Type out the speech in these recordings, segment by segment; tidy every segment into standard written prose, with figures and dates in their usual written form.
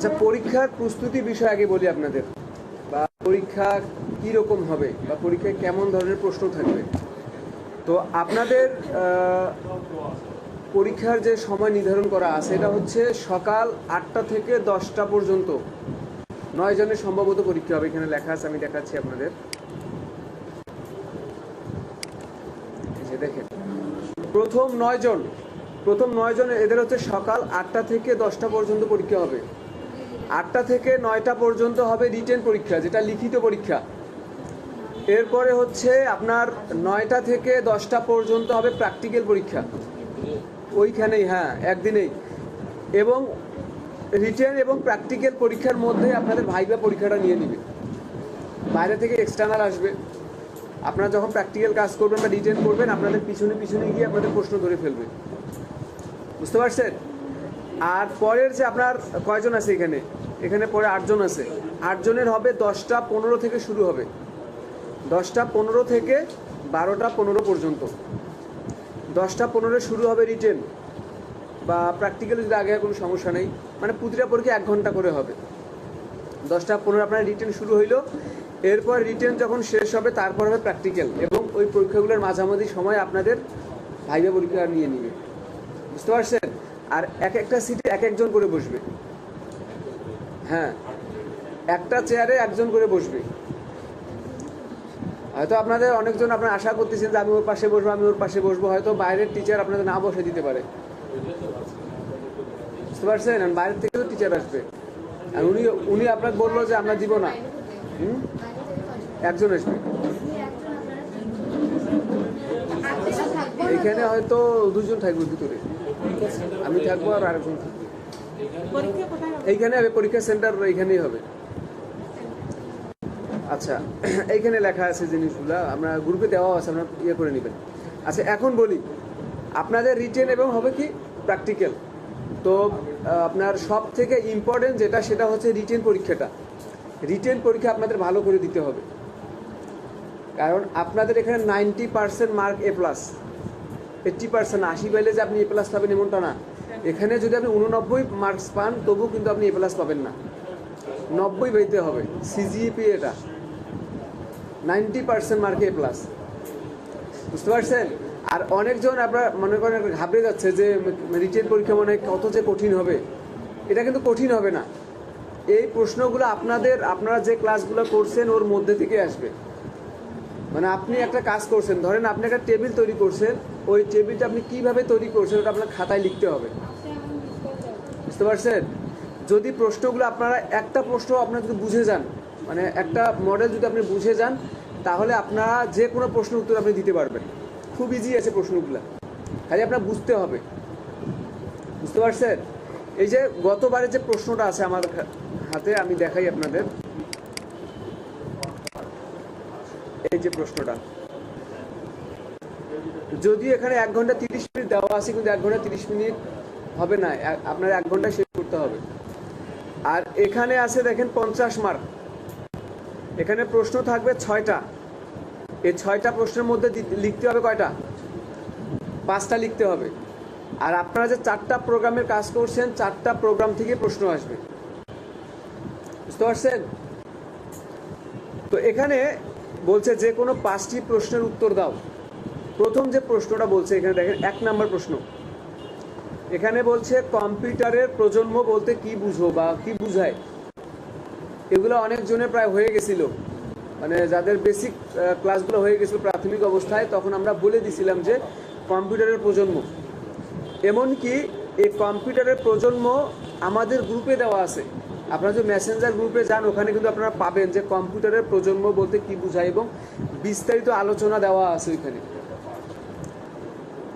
আচ্ছা, পরীক্ষার প্রস্তুতি বিষয় আগে বলি আপনাদের, বা পরীক্ষা কি রকম হবে বা পরীক্ষায় কেমন ধরনের প্রশ্ন থাকবে। তো আপনাদের পরীক্ষার যে সময় নির্ধারণ করা আছে এটা হচ্ছে সকাল 8টা থেকে 10টা পর্যন্ত 9 জনের সম্ভবত পরীক্ষা হবে। এখানে লেখা আছে, আমি দেখাচ্ছি আপনাদের। দেখেন, প্রথম 9 জন এদের হচ্ছে সকাল 8টা থেকে 10টা পর্যন্ত পরীক্ষা হবে। 8টা থেকে 9টা পর্যন্ত হবে রিটেন পরীক্ষা, যেটা লিখিত পরীক্ষা। এরপরে হচ্ছে আপনার 9টা থেকে 10টা পর্যন্ত হবে প্র্যাকটিক্যাল পরীক্ষা, ওইখানেই, হ্যাঁ একদিনেই। এবং রিটেন এবং প্র্যাকটিক্যাল পরীক্ষার মধ্যে আপনাদের ভাইবা পরীক্ষাটা নিয়ে নেবে, বাইরে থেকে এক্সটার্নাল আসবে। আপনারা যখন প্র্যাকটিক্যাল কাজ করবেন বা রিটেন করবেন, আপনাদের পিছনে গিয়ে আপনাদের প্রশ্ন ধরে ফেলবে, বুঝতে পারছেন? আর পরের যে আপনার কয়জন আছে এখানে পরে 8 জন আছে। 8 জনের হবে 10টা 15 থেকে শুরু হবে, 10টা 15 থেকে 12টা 15 পর্যন্ত। 10টা 15 শুরু হবে রিটেন বা প্র্যাকটিক্যাল, যদি আগে কোনো সমস্যা নেই, মানে প্রতিটা পরীক্ষা 1 ঘন্টা করে হবে। 10টা 15 আপনার রিটেন শুরু হইলো, এরপর রিটেন যখন শেষ হবে তারপর হবে প্র্যাকটিক্যাল, এবং ওই পরীক্ষাগুলোর মাঝামাঝি সময় আপনাদের ভাইবা পরীক্ষা নিয়ে নিবে, বুঝতে পারছেন? আর একটা সিটে একজন করে বসবে, হ্যাঁ একটা চেয়ারে একজন করে বসবে। হয়তো আপনাদের অনেকজন আপনারা আশা করতেছেন যে আমি ওর পাশে বসবো, হয়তো বাইরের টিচার আপনাদের না বসে দিতে পারে, বুঝতে পারছেন? বাইরের থেকেও টিচার আসবে, আর উনি আপনাকে বললো যে আমরা দিব না, একজন আসবে। এইখানে হয়তো 2 জন থাকবে ভিতরে, আমি থাকবো আর আরেকজন থাকবে। এইখানে হবে পরীক্ষা সেন্টার, এইখানেই হবে। আচ্ছা, এইখানে লেখা আছে জিনিসগুলা, আমরা গ্রুপে দেওয়া আছে, আপনারা ইয়ে করে নেবেন। আচ্ছা, এখন বলি আপনাদের রিটেন এবং হবে কি প্র্যাকটিক্যাল। তো আপনার সব থেকে ইম্পর্টেন্ট যেটা, সেটা হচ্ছে রিটেন পরীক্ষাটা। রিটেন পরীক্ষা আপনাদের ভালো করে দিতে হবে, কারণ আপনাদের এখানে 90% মার্ক A+, 80% 80 পাইলে যে আপনি A+ পাবেন এমনটা না। এখানে যদি আপনি 89 মার্কস পান তবুও কিন্তু আপনি A+ পাবেন না, 90 পাইতে হবে। CGPA এটা 90% মার্কে A+, বুঝতে পারছেন? আর অনেকজন আপনারা মনে করেন ঘাবড়ে যাচ্ছে যে রিটেন পরীক্ষা মনে হয় কত যে কঠিন হবে। এটা কিন্তু কঠিন হবে না, এই প্রশ্নগুলো আপনারা যে ক্লাসগুলো করছেন ওর মধ্যে থেকে আসবে। মানে আপনি একটা কাজ করছেন, ধরেন আপনি একটা টেবিল তৈরি করছেন, ওই টেবিলটা আপনি কিভাবে তৈরি করছেন ওটা আপনার খাতায় লিখতে হবে, বুঝতে পারছেন? যদি প্রশ্নগুলো আপনারা একটা প্রশ্ন আপনারা যদি বুঝে যান, মানে একটা মডেল যদি আপনি বুঝে যান, তাহলে আপনারা যে কোনো প্রশ্নের উত্তর আপনি দিতে পারবেন। খুব ইজি আছে প্রশ্নগুলো, খালি আপনার বুঝতে হবে, বুঝতে পারছেন? এই যে গতবারে যে প্রশ্নটা আছে আমার হাতে, আমি দেখাই আপনাদের। এই যে প্রশ্নটা, যদিও এখানে 1 ঘন্টা 30 মিনিট দেওয়া আছে, কিন্তু 1 ঘন্টা 30 মিনিট হবে না, আপনার 1 ঘন্টা শেষ করতে হবে। আর এখানে আছে দেখেন 50 মার্ক। এখানে প্রশ্ন থাকবে 6টা। এই 6টা প্রশ্নের মধ্যে লিখতে হবে কয়টা? 5টা লিখতে হবে। আর আপনারা যে 4টা প্রোগ্রামের কাজ করছেন, 4টা প্রোগ্রাম থেকে প্রশ্ন আসবে, বুঝতে পারছেন? তো এখানে বলছে যে কোনো 5টি প্রশ্নের উত্তর দাও। প্রথম যে প্রশ্নটা বলছে এখানে দেখেন, 1 নম্বর প্রশ্ন। এখানে বলছে কম্পিউটারের প্রজন্ম বলতে কি বুঝো বা কি বুঝায়। এগুলো অনেকজনের প্রায় হয়ে গেছিল, মানে যাদের বেসিক ক্লাসগুলো হয়ে গেছিল প্রাথমিক অবস্থায়, তখন আমরা বলে দিছিলাম যে কম্পিউটারের প্রজন্ম। এমনকি এই কম্পিউটারের প্রজন্ম আমাদের গ্রুপে দেওয়া আছে। আপনারা যে মেসেঞ্জার গ্রুপে যান, ওখানে কিন্তু আপনারা পাবেন যে কম্পিউটারের প্রজন্ম বলতে কি বুঝায়, এবং বিস্তারিত আলোচনা দেওয়া আছে ওইখানে।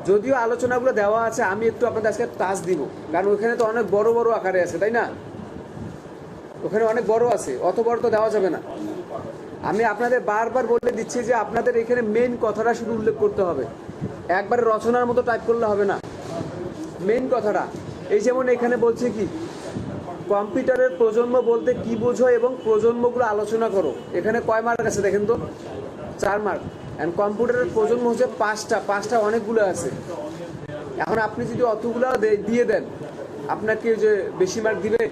যদিও আলোচনাগুলো দেওয়া আছে, আমি একটু আপনাদের আজকে টাচ দিব, কারণ ওখানে তো অনেক বড় বড় আকারে আছে, তাই না? ওখানে অনেক বড় আছে, অত বড় তো দেওয়া যাবে না। আমি আপনাদের বারবার বলে দিচ্ছি যে আপনাদের এখানে মেইন কথাটা শুধু উল্লেখ করতে হবে, একবারে রচনার মতো টাইপ করলে হবে না, মেইন কথাটা। এই যেমন এখানে বলছে কি, কম্পিউটারের প্রজন্ম বলতে কি বোঝো এবং প্রজন্মগুলো আলোচনা করো। এখানে কয় মার্ক আছে দেখেন তো? 4 মার্ক। অ্যান্ড কম্পিউটারের প্রজন্ম হচ্ছে 5টা অনেকগুলো আছে। এখন আপনি যদি অতগুলো দিয়ে দেন, আপনাকে যে বেশি মার্ক দিবে?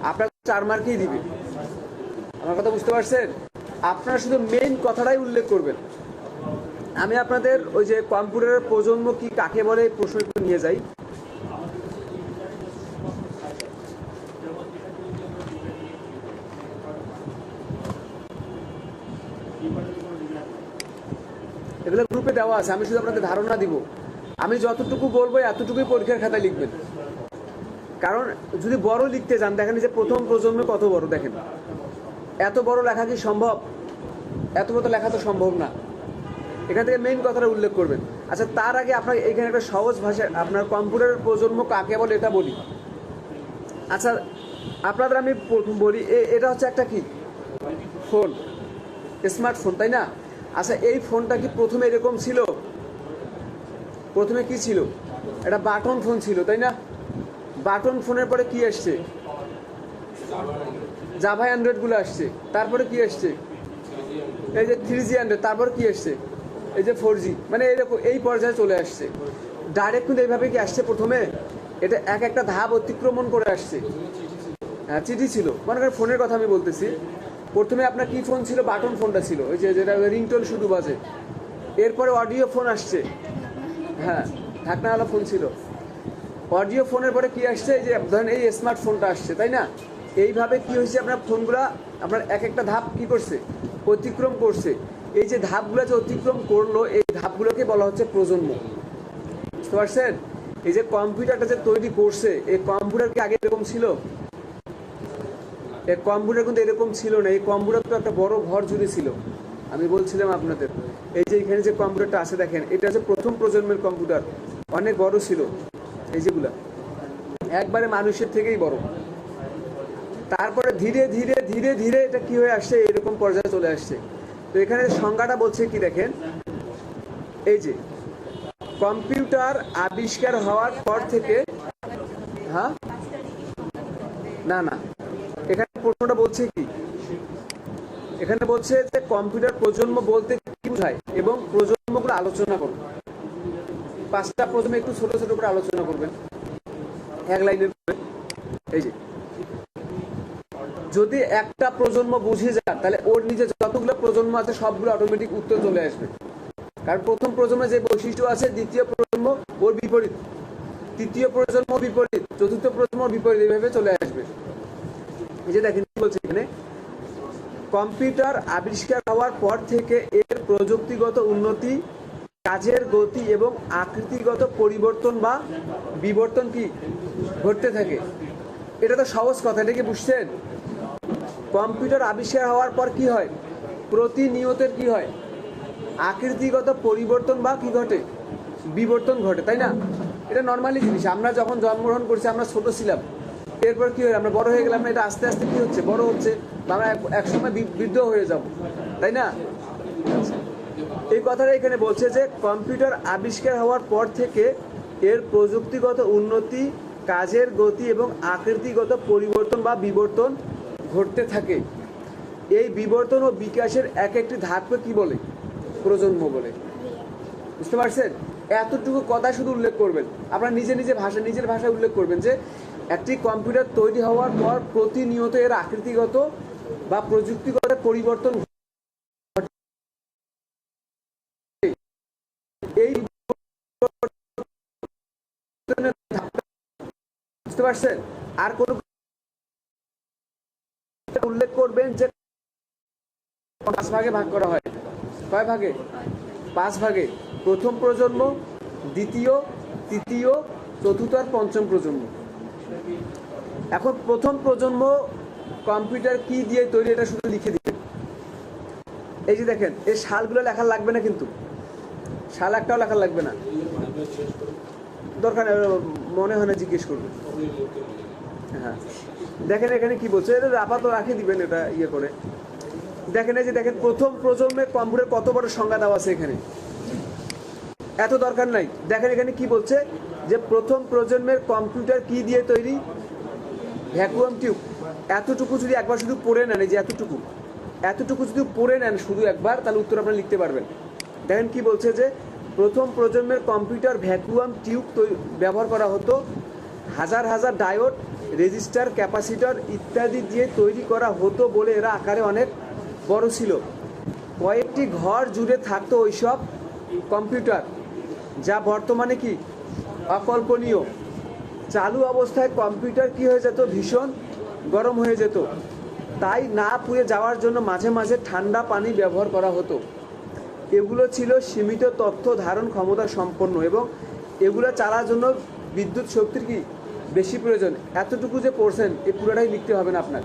আপনার 4 মার্কেই দিবে। আমার কথা বুঝতে পারছেন? আপনারা শুধু মেইন কথাটাই উল্লেখ করবেন। আমি আপনাদের ওই যে কম্পিউটারের প্রজন্ম কি কাকে বলে এই প্রশ্ন একটু নিয়ে যাই। এগুলো গ্রুপে দেওয়া আছে, আমি শুধু আপনাদের ধারণা দিব। আমি যতটুকু বলবো এতটুকুই পরীক্ষার খাতায় লিখবেন। কারণ যদি বড় লিখতে যান, দেখেন যে প্রথম প্রজন্ম কত বড়, দেখেন এত বড় লেখা কি সম্ভব? এত বড় লেখা তো সম্ভব না। এখান থেকে মেইন কথাটা উল্লেখ করবেন। আচ্ছা, তার আগে আপনার এখানে একটা সহজ ভাষায় আপনার কম্পিউটারের প্রজন্ম কাকে বলে এটা বলি। আচ্ছা, আপনাদের আমি বলি, এটা হচ্ছে একটা কি ফোন, স্মার্টফোন, তাই না? আচ্ছা, এই ফোনটা কি প্রথমে এরকম ছিল? প্রথমে কি ছিল? এটা বাটন ফোন ছিল, তাই না? বাটন ফোনের পরে কি আসছে? জাভা অ্যান্ড্রয়েডগুলো আসছে। তারপরে কি আসছে? এই যে 3G অ্যান্ড্রয়েড। তারপর কি আসছে? এই যে 4G। মানে এরকম এই পর্যায়ে চলে আসছে। ডাইরেক্ট কিন্তু এইভাবে কি আসছে প্রথমে? এটা এক একটা ধাপ অতিক্রমণ করে আসছে। হ্যাঁ, চিঠি ছিল। মনে করেন ফোনের কথা আমি বলতেছি। প্রথমে আপনার কি ফোন ছিল? বাটন ফোনটা ছিল, ওই যে যেটা রিংটোন শুধু বাজে। এরপরে অডিও ফোন আসছে। হ্যাঁ, ঢাকনাওয়ালা ফোন ছিল। অডিও ফোনের পরে কি আসছে? এই যে ধরেন এই স্মার্টফোনটা আসছে, তাই না? এইভাবে কি হয়েছে, আপনার ফোনগুলা আপনার এক একটা ধাপ কি করছে? অতিক্রম করছে। এই যে ধাপগুলো যে অতিক্রম করলো, এই ধাপগুলোকে বলা হচ্ছে প্রজন্ম। বুঝতে পারছেন? এই যে কম্পিউটারটা যে তৈরি করছে, এই কম্পিউটার কি আগে এরকম ছিল? এই কম্পিউটার কিন্তু এরকম ছিল না। এই কম্পিউটার তো একটা বড় ঘর জুড়ে ছিল। আমি বলছিলাম আপনাদের, এই যে এখানে যে কম্পিউটারটা আছে দেখেন, এটা হচ্ছে প্রথম প্রজন্মের কম্পিউটার। অনেক বড় ছিল। এই যেগুলা একবারে মানুষের থেকেই বড়। তারপরে ধীরে ধীরে ধীরে ধীরে এটা কি হয়ে আসছে? এরকম পর্যায়ে চলে আসছে। তো এখানে সংজ্ঞাটা বলছে কি দেখেন, এই যে কম্পিউটার আবিষ্কার হওয়ার পর থেকে, হ্যাঁ না না, এখানে প্রশ্নটা বলছে কি, এখানে বলছে যে কম্পিউটার প্রজন্ম বলতে কি বোঝায় এবং প্রজন্মগুলো আলোচনা করুন। 5টা প্রজন্ম একটু ছোট ছোট করে আলোচনা করবেন, এক লাইনের করে। এই যে যদি একটা প্রজন্ম বুঝে যান, তাহলে ওর নিজে যতগুলো প্রজন্ম আছে সবগুলো অটোমেটিক উত্তর চলে আসবে। কারণ প্রথম প্রজন্মে যে বৈশিষ্ট্য আছে, দ্বিতীয় প্রজন্ম ওর বিপরীত, তৃতীয় প্রজন্ম বিপরীত, চতুর্থ প্রজন্ম বিপরীত, এইভাবে চলে আসবে। এই যে দেখেন কি বলছে এখানে, কম্পিউটার আবিষ্কার হওয়ার পর থেকে এর প্রযুক্তিগত উন্নতি, কাজের গতি এবং আকৃতিগত পরিবর্তন বা বিবর্তন কি ঘটতে থাকে। এটা তো সহজ কথা, এটা কি বুঝছেন? কম্পিউটার আবিষ্কার হওয়ার পর কি হয়? প্রতিনিয়তের কি হয়? আকৃতিগত পরিবর্তন বা কি ঘটে? বিবর্তন ঘটে, তাই না? এটা নর্মালি জিনিস। আমরা যখন জন্মগ্রহণ করছি, আমরা ছোট ছিলাম, এরপর কি হয়? আমরা বড় হয়ে গেলাম না? এটা আস্তে আস্তে কি হচ্ছে? বড় হচ্ছে। আমরা একসময় বৃদ্ধ হয়ে যাব, তাই না? এই কথাটা এখানে বলছে যে কম্পিউটার আবিষ্কার হওয়ার পর থেকে এর প্রযুক্তিগত উন্নতি, কাজের গতি এবং আকৃতিগত পরিবর্তন বা বিবর্তন ঘটতে থাকে। এই বিবর্তন ও বিকাশের এক একটি ধাপকে কি বলে? প্রজন্ম বলে। বুঝতে পারছেন? এতটুকু কথা শুধু উল্লেখ করবেন। আপনারা নিজের ভাষায় উল্লেখ করবেন যে একটি কম্পিউটার তৈরি হওয়ার পর প্রতিনিয়ত এর আকৃতিগত বা প্রযুক্তিগত পরিবর্তন ঘটে। এই বুঝতে পারছেন? আর কোন উল্লেখ করবেন যে 5 ভাগে ভাগ করা হয়। কয় ভাগে? 5 ভাগে। প্রথম প্রজন্ম, দ্বিতীয়, তৃতীয়, চতুর্থ আর পঞ্চম প্রজন্ম। এখন প্রথম প্রজন্ম কম্পিউটার কি দিয়ে তৈরি, এটা শুধু লিখে দিবেন। এই যে দেখেন, এই সালগুলো লেখা লাগবে না, কিন্তু সাল একটাও লেখা লাগবে না, দরকার মনে হয় না, জিজ্ঞেস করবেন। হ্যাঁ, দেখেন এখানে কি বলছে, এটা আপাতত রাখে দিবেন, এটা ইয়ে করে। দেখেন এই যে দেখেন, প্রথম প্রজন্মের কম্পিউটার কত বড় সংজ্ঞা দেওয়া আছে এখানে, এত দরকার নাই। দেখেন এখানে কি বলছে যে প্রথম প্রজন্মের কম্পিউটার কি দিয়ে তৈরি? Vacuum tube. এতটুকু যদি একবার শুধু পড়ে নেন, এই যে এতটুকু যদি পড়ে নেন শুধু একবার, তাহলে উত্তর আপনারা লিখতে পারবেন। দেখেন কি বলছে যে প্রথম প্রজন্মের কম্পিউটার ভ্যাকুয়াম টিউব ব্যবহার করা হতো। হাজার হাজার ডায়োড রেজিস্টার, ক্যাপাসিটর ইত্যাদি দিয়ে তৈরি করা হতো বলে এরা আকারে অনেক বড় ছিল। কয়েকটি ঘর জুড়ে থাকতো ওইসব কম্পিউটার, যা বর্তমানে কি অকল্পনীয়। চালু অবস্থায় কম্পিউটার কি হয়ে যেত, ভীষণ গরম হয়ে যেত। তাই না পুড়ে যাওয়ার জন্য মাঝে মাঝে ঠান্ডা পানি ব্যবহার করা হতো। এগুলো ছিল সীমিত তথ্য ধারণ ক্ষমতা সম্পন্ন এবং এগুলো চালার জন্য বিদ্যুৎ শক্তির কি বেশি প্রয়োজন। এতটুকু যে পড়ছেন এই পুরোটাই লিখতে হবে না আপনার।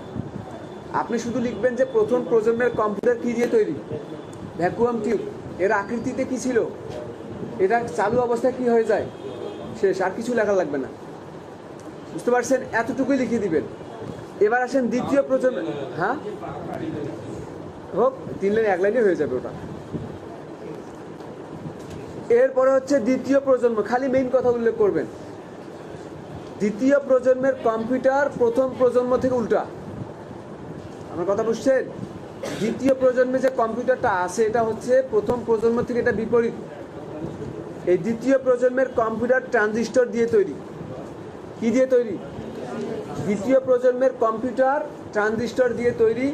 আপনি শুধু লিখবেন যে প্রথম প্রজন্মের কম্পিউটার কী দিয়ে তৈরি, ভ্যাকুয়াম টিউব। এর আকৃতিতে কি ছিল, এটা চালু অবস্থায় কি হয়ে যায়, শেষ। আর কিছু লেখা লাগবে না, বুঝতে পারছেন? এতটুকুই লিখে দিবেন। এবার আসেন দ্বিতীয় প্রজন্ম। হ্যাঁ হোক, 3 লাইন 1 লাইনে হয়ে যাবে ওটা। এরপরে হচ্ছে দ্বিতীয় প্রজন্ম, খালি মেইন কথা উল্লেখ করবেন। দ্বিতীয় প্রজন্মের কম্পিউটার প্রথম প্রজন্ম থেকে উল্টা। আমার কথা বুঝছেন? দ্বিতীয় প্রজন্মে যে কম্পিউটারটা আছে এটা হচ্ছে প্রথম প্রজন্ম থেকে এটা বিপরীত। এই দ্বিতীয় প্রজন্মের কম্পিউটার ট্রানজিস্টর দিয়ে তৈরি। কি দিয়ে তৈরি? দ্বিতীয় প্রজন্মের কম্পিউটার ট্রানজিস্টর দিয়ে তৈরি।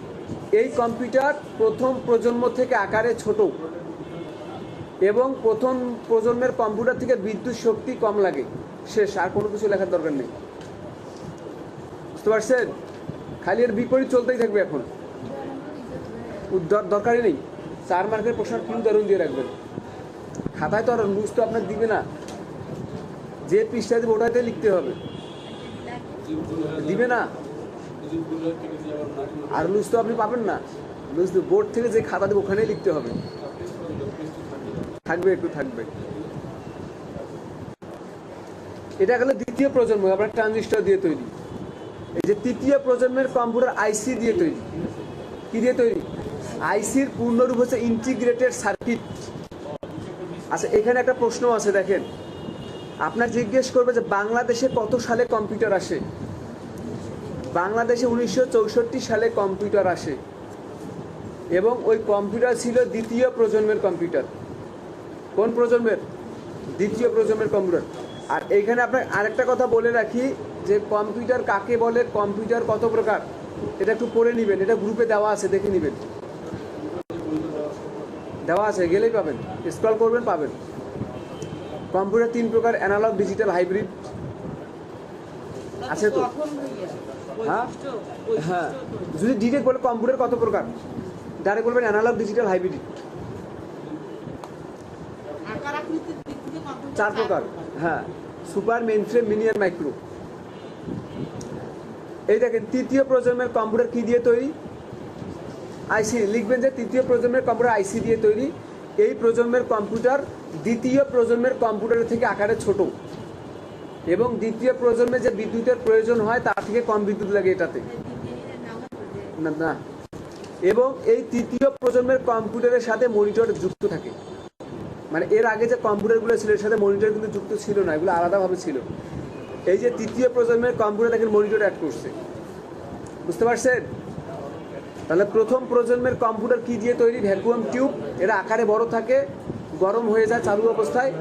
এই কম্পিউটার প্রথম প্রজন্ম থেকে আকারে ছোট এবং প্রথম প্রজন্মের কম্পিউটার থেকে বিদ্যুৎ শক্তি কম লাগে, শেষ। আর কোনো কিছু লেখার দরকার নেই, বুঝতে পারছেন? খালি এর বিপরীত চলতেই থাকবে। এখন দরকারই নেই। 4 মার্কের প্রশ্ন কি উদাহরণ দিয়ে রাখবেন খাতায়? তো আর লুজ তো আপনার দিবে না, যে পৃষ্ঠায় দেবে ওটাতে লিখতে হবে, দিবে না। আর লুজ তো আপনি পাবেন না, লুজ বোর্ড থেকে যে খাতা দেবে ওখানেই লিখতে হবে, থাকবে একটু থাকবে। এটা গেল দ্বিতীয় প্রজন্ম, আপনার ট্রানজিস্টর দিয়ে তৈরি। এই যে তৃতীয় প্রজন্মের কম্পিউটার আইসি দিয়ে তৈরি। কি দিয়ে তৈরি? আইসির পূর্ণরূপ হচ্ছে ইন্টিগ্রেটেড সার্কিট। আচ্ছা, এখানে একটা প্রশ্ন আছে, দেখেন। আপনার জিজ্ঞেস করবে যে বাংলাদেশে কত সালে কম্পিউটার আসে? বাংলাদেশে 1964 সালে কম্পিউটার আসে এবং ওই কম্পিউটার ছিল দ্বিতীয় প্রজন্মের কম্পিউটার। কোন প্রজন্মের? দ্বিতীয় প্রজন্মের কম্পিউটার। আর এইখানে আপনার আরেকটা কথা বলে রাখি যে কম্পিউটার কাকে বলে, কম্পিউটার কত প্রকার, এটা একটু পড়ে নেবেন। এটা গ্রুপে দেওয়া আছে, দেখে নেবেন, দেওয়া আছে, গেলেই পাবেন, স্ক্রল করবেন পাবেন। কম্পিউটার 3 প্রকার, অ্যানালগ, ডিজিটাল, হাইব্রিড আছে তো। হ্যাঁ হ্যাঁ, যদি ডিটেক্ট বলে কম্পিউটার কত প্রকার, ডাইরেক্ট বলবেন অ্যানালগ, ডিজিটাল, হাইব্রিড। 4 প্রকার। হ্যাঁ, সুপার, মেইনফ্রেম, মিনি আর মাইক্রো। এই দেখেন তৃতীয় প্রজন্মের কম্পিউটার কি দিয়ে তৈরি? আইসি। লিখবেন যে তৃতীয় প্রজন্মের কম্পিউটার আইসি দিয়ে তৈরি। এই প্রজন্মের কম্পিউটার দ্বিতীয় প্রজন্মের কম্পিউটারের থেকে আকারে ছোট এবং দ্বিতীয় প্রজন্মে যে বিদ্যুতের প্রয়োজন হয় তার থেকে কম বিদ্যুৎ লাগে এটাতে না না। এবং এই তৃতীয় প্রজন্মের কম্পিউটারের সাথে মনিটর যুক্ত থাকে। মানে এর আগে যে কম্পিউটারগুলো ছিল এর সাথে মনিটর কিন্তু যুক্ত ছিল না, এগুলো আলাদাভাবে ছিল। এই যে তৃতীয় প্রজন্মের কম্পিউটার দেখেন মনিটর অ্যাড করছে, বুঝতে পারছেন? তাহলে প্রথম প্রজন্মের কম্পিউটার কি দিয়ে তৈরি? Vacuum tube. এরা আকারে বড় থাকে, গরম হয়ে যায় চালু অবস্থায়,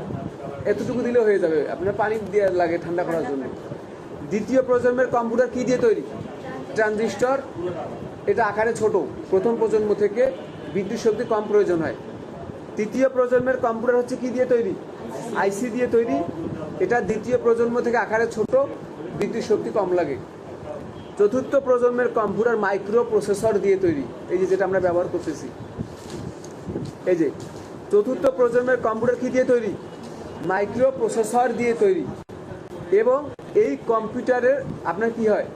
এতটুকু দিলে হয়ে যাবে, আপনার পানি দিয়ে লাগে ঠান্ডা করার জন্য। দ্বিতীয় প্রজন্মের কম্পিউটার কি দিয়ে তৈরি? ট্রানজিস্টর। এটা আকারে ছোট, প্রথম প্রজন্ম থেকে বিদ্যুৎ শক্তি কম প্রয়োজন হয়। তৃতীয় প্রজন্মের কম্পিউটার হচ্ছে কি দিয়ে তৈরি? আইসি দিয়ে তৈরি। এটা দ্বিতীয় প্রজন্ম থেকে আকারে ছোট, বিদ্যুৎ শক্তি কম লাগে। চতুর্থ প্রজন্মের কম্পিউটার মাইক্রো প্রসেসর দিয়ে তৈরি। এই যে যেটা আমরা ব্যবহার করতেছি, এই যে চতুর্থ প্রজন্মের কম্পিউটার কি দিয়ে তৈরি? মাইক্রো প্রসেসর দিয়ে তৈরি। এবং এই কম্পিউটারের আপনার কি হয়,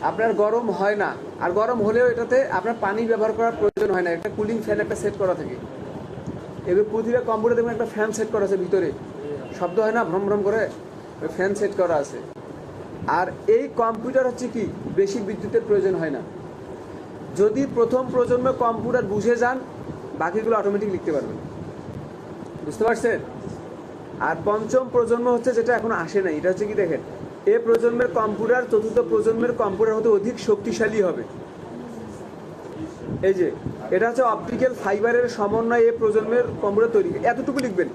আপনার গরম হয় না। আর গরম হলেও এটাতে আপনার পানি ব্যবহার করার প্রয়োজন হয় না, একটা কুলিং ফ্যান একটা সেট করা থাকে। এবার প্রতিটা কম্পিউটার দেখবেন একটা ফ্যান সেট করা আছে, ভিতরে শব্দ হয় না ভ্রম ভ্রম করে, ওই ফ্যান সেট করা আছে। আর এই কম্পিউটার হচ্ছে কি বেশি বিদ্যুতের প্রয়োজন হয় না। যদি প্রথম প্রজন্মের কম্পিউটার বুঝে যান বাকিগুলো অটোমেটিক লিখতে পারবেন, বুঝতে পারছেন? আর পঞ্চম প্রজন্ম হচ্ছে যেটা এখন আসে নাই, এটা হচ্ছে কি দেখেন, এ প্রজন্মের কম্পিউটার চতুর্থ প্রজন্মের কম্পিউটার হতে অধিক শক্তিশালী হবে। এই যে এটা হচ্ছে অপটিক্যাল ফাইবারের সমন্বয়ে এ প্রজন্মের কম্পিউটার তৈরি। এতটুকু লিখবেন।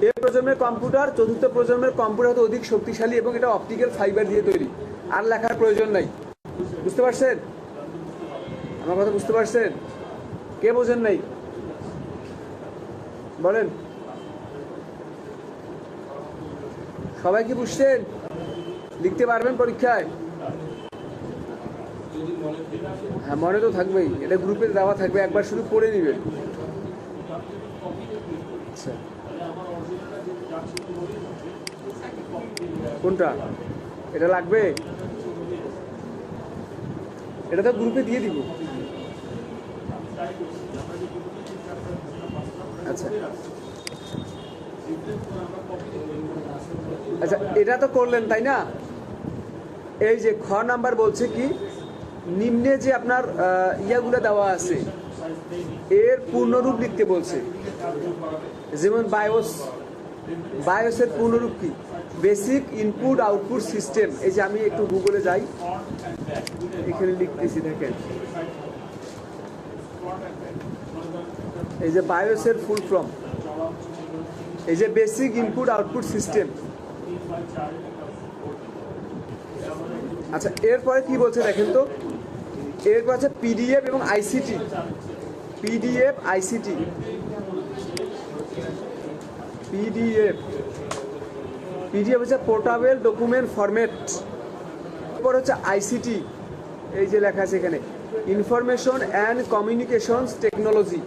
এই প্রজন্মের কম্পিউটার চতুর্থ প্রজন্মের কম্পিউটার হতে অধিক শক্তিশালী এবং এটা অপটিক্যাল ফাইবার দিয়ে তৈরি। আর লেখার প্রয়োজন নাই। বুঝতে পারছেন আমার কথা? বুঝতে পারছেন? কে বোঝেন নাই বলেন? সবাই কি বুঝছেন? লিখতে পারবেন পরীক্ষায়? হ্যাঁ, মনে তো থাকবেই, এটা গ্রুপে দেওয়া থাকবে, একবার শুধু পড়ে নেবেন। আচ্ছা, কোনটা? এটা লাগবে? এটা তো গ্রুপে দিয়ে দিব। আচ্ছা আচ্ছা, এটা তো করলেন তাই না? এই যে খ নাম্বার বলছে কি, নিম্নে যে আপনার ইয়াগুলো দেওয়া আছে এর পূর্ণরূপ লিখতে বলছে। যেমন বায়োসের পূর্ণরূপ কি? Basic input output system. এই যে আমি একটু গুগলে যাই, এখানে লিখতেছি দেখেন, এই যে বায়োসের ফুল ফর্ম, এই যে বেসিক ইনপুট আউটপুট সিস্টেম। আচ্ছা, এরপরে কি বলছে দেখেন তো, এরপর আছে পিডিএফ এবং আইসিটি। পিডিএফ আইসিটি, পিডিএফ হচ্ছে পোর্টেবল ডকুমেন্ট ফরম্যাট। এরপর হচ্ছে আইসিটি, এই যে লেখা আছে এখানে, information and communications technology.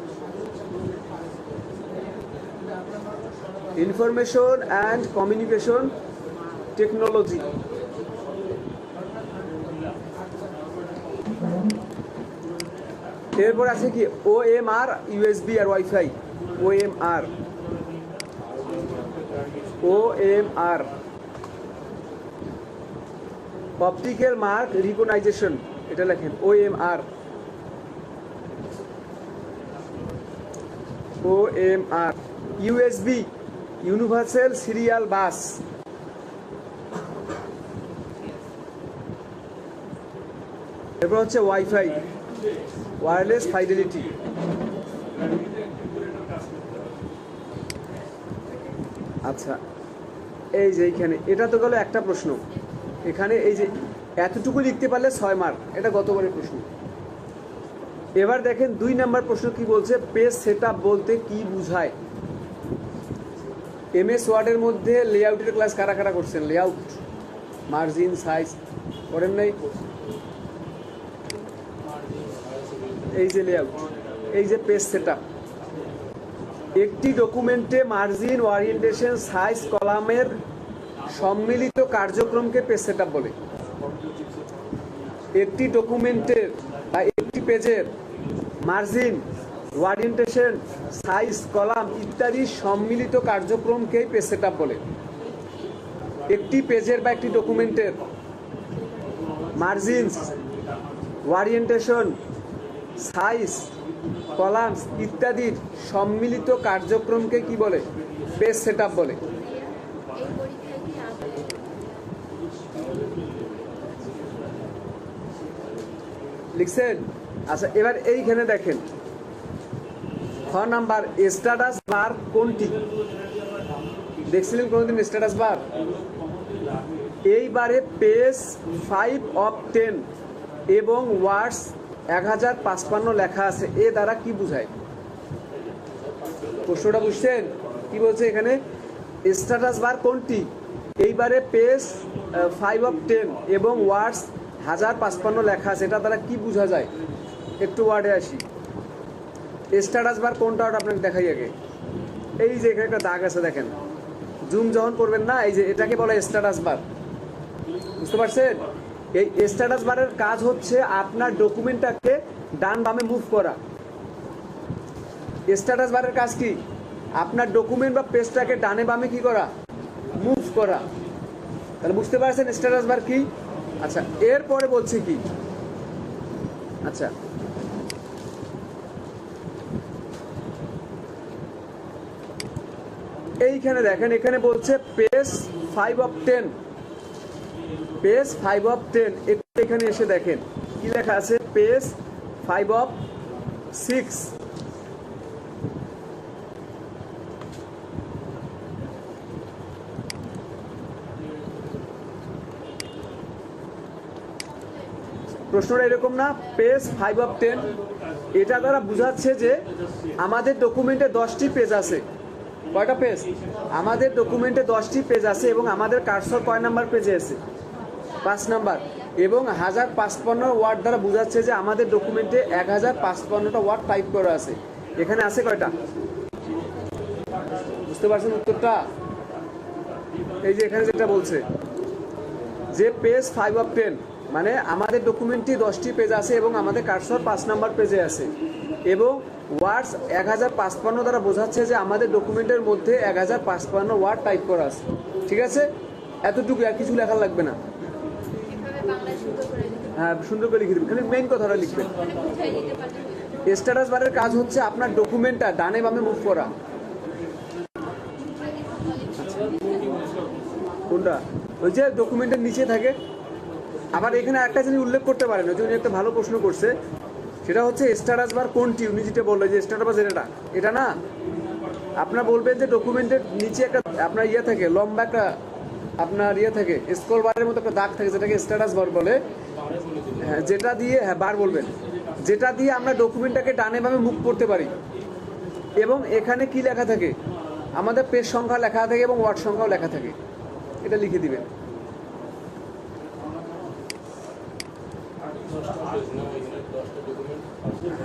Information and communication technology. এরপর আছে কি ওএমআর, ইউএসবি আর wifi. OMR optical mark recognition, এটা লেখেন OMR. USB universal serial bus. এরপর হচ্ছে ওয়াইফাই, ওয়্যারলেস ফাইডেলিটি। আচ্ছা, এই যে এইখানে এটা তো গেল একটা প্রশ্ন। এখানে এই যে এতটুকু লিখতে পারলে 6 মার্ক, এটা গতবারের প্রশ্ন। এবার দেখেন 2 নাম্বার প্রশ্ন কি বলছে, পেজ সেটআপ বলতে কি বোঝায়? এমএস ওয়ার্ডের মধ্যে লেআউটের ক্লাস কারা কারা করছেন? লেআউট, মার্জিন, সাইজ করেন নাই? এই যে লেআউট, এই যে পেজ সেটআপ। একটি ডকুমেন্টে মার্জিন, ওরিয়েন্টেশন, সাইজ, কলামের সম্মিলিত কার্যক্রমকে পেজ সেটআপ বলে। একটি ডকুমেন্টের বা একটি পেজের মার্জিন, ওরিয়েন্টেশন, সাইজ, কলাম ইত্যাদি সম্মিলিত কার্যক্রমকেই পেজ সেটআপ বলে। একটি পেজের বা একটি ডকুমেন্টের মার্জিন, ওরিয়েন্টেশন, সাইজ, কলামস ইত্যাদির সম্মিলিত কার্যক্রমকে কি বলে? পেজ সেটআপ বলে। লিখছেন? আচ্ছা, এবার এইখানে দেখেন খ নাম্বার, স্ট্যাটাস বার কোনটি? দেখছিলেন কোনোদিন স্ট্যাটাস বার? এইবারে পেজ 5 of 10 এবং ওয়ার্ডস 1055 লেখা আছে, এ দ্বারা কি বোঝায়? প্রশ্নটা বুঝছেন? কি বলছে এখানে, স্ট্যাটাস বার কোনটি? এইবারে পেজ 5 of 10 এবং ওয়ার্ডস 1055 লেখা আছে, এটা দ্বারা কি বোঝা যায়? একটু ওয়ার্ডে আসি। স্ট্যাটাস বার কোনটা ওটা আপনাকে দেখাই আগে। এই যে এখানে একটা দাগ আছে দেখেন, জুম যখন করবেন না, এই যে এটাকে বলে স্ট্যাটাস বার। বুঝতে পারছেন? এই স্ট্যাটাস বারের কাজ হচ্ছে আপনার ডকুমেন্টটাকে ডান বামে মুভ করা। স্ট্যাটাস বারের কাজ কি? আপনার ডকুমেন্ট বা পেজটাকে ডানে বামে কি করা? মুভ করা। তাহলে বুঝতে পারছেন স্ট্যাটাস বার কি? আচ্ছা, এরপরে বলছে কি, আচ্ছা এইখানে দেখেন, এখানে বলছে পেজ 5 of 10, পেজ 5 of 10। এখানে এসে দেখেন কি লেখা আছে, পেজ 5 of 6। প্রশ্নটা এরকম না, পেজ 5/10, এটা দ্বারা বোঝাচ্ছে যে আমাদের ডকুমেন্টে 10টি পেজ আছে। কয়টা পেজ? আমাদের ডকুমেন্টে 10টি পেজ আছে এবং আমাদের কার্সর কয় নাম্বার পেজে আছে? 5 নাম্বার। এবং 1055 ওয়ার্ড দ্বারা বোঝাচ্ছে যে আমাদের ডকুমেন্টে 1055টা ওয়ার্ড টাইপ করা আছে। এখানে আছে কয়টা? বুঝতে পারছেন উত্তরটা? এই যে এখানে যেটা বলছে যে পেজ 5/10, মানে আমাদের ডকুমেন্টটি 10টি পেজ আছে এবং আমাদের কার্সর 5 নাম্বার পেজে আছে এবং ওয়ার্ডস 1055 দ্বারা বোঝাচ্ছে যে আমাদের ডকুমেন্টের মধ্যে 1055 ওয়ার্ড টাইপ করা আছে। ঠিক আছে, এতটুকু, আর কিছু লেখা লাগবে না। হ্যাঁ, সুন্দর করে লিখে দেবেন, খালি মেইন কথাটা লিখবেন। স্ট্যাটাস বারের কাজ হচ্ছে আপনার ডকুমেন্টটা ডানে বামে মুভ করা। কোনটা? ওই যে ডকুমেন্টের নিচে থাকে। আবার এখানে একটা জিনিস উল্লেখ করতে পারেন, ওই জন্য একটা ভালো প্রশ্ন করছে, সেটা হচ্ছে স্ট্যাটাস বার কোনটি। উনি যেটা বললো যে স্ট্যাটাস বার যেটা, এটা না, আপনার বলবেন যে ডকুমেন্টের নিচে একটা আপনার ইয়ে থাকে, লম্বা একটা আপনার ইয়ে থাকে, স্ক্রল বারের মতো একটা দাগ থাকে, যেটাকে স্ট্যাটাস বার বলে। হ্যাঁ, যেটা দিয়ে, হ্যাঁ বার বলবেন, যেটা দিয়ে আমরা ডকুমেন্টটাকে ডানে বামে মুভ করতে পারি। এবং এখানে কি লেখা থাকে? আমাদের পেজ সংখ্যা লেখা থাকে এবং ওয়ার্ড সংখ্যাও লেখা থাকে। এটা লিখে দিবেন।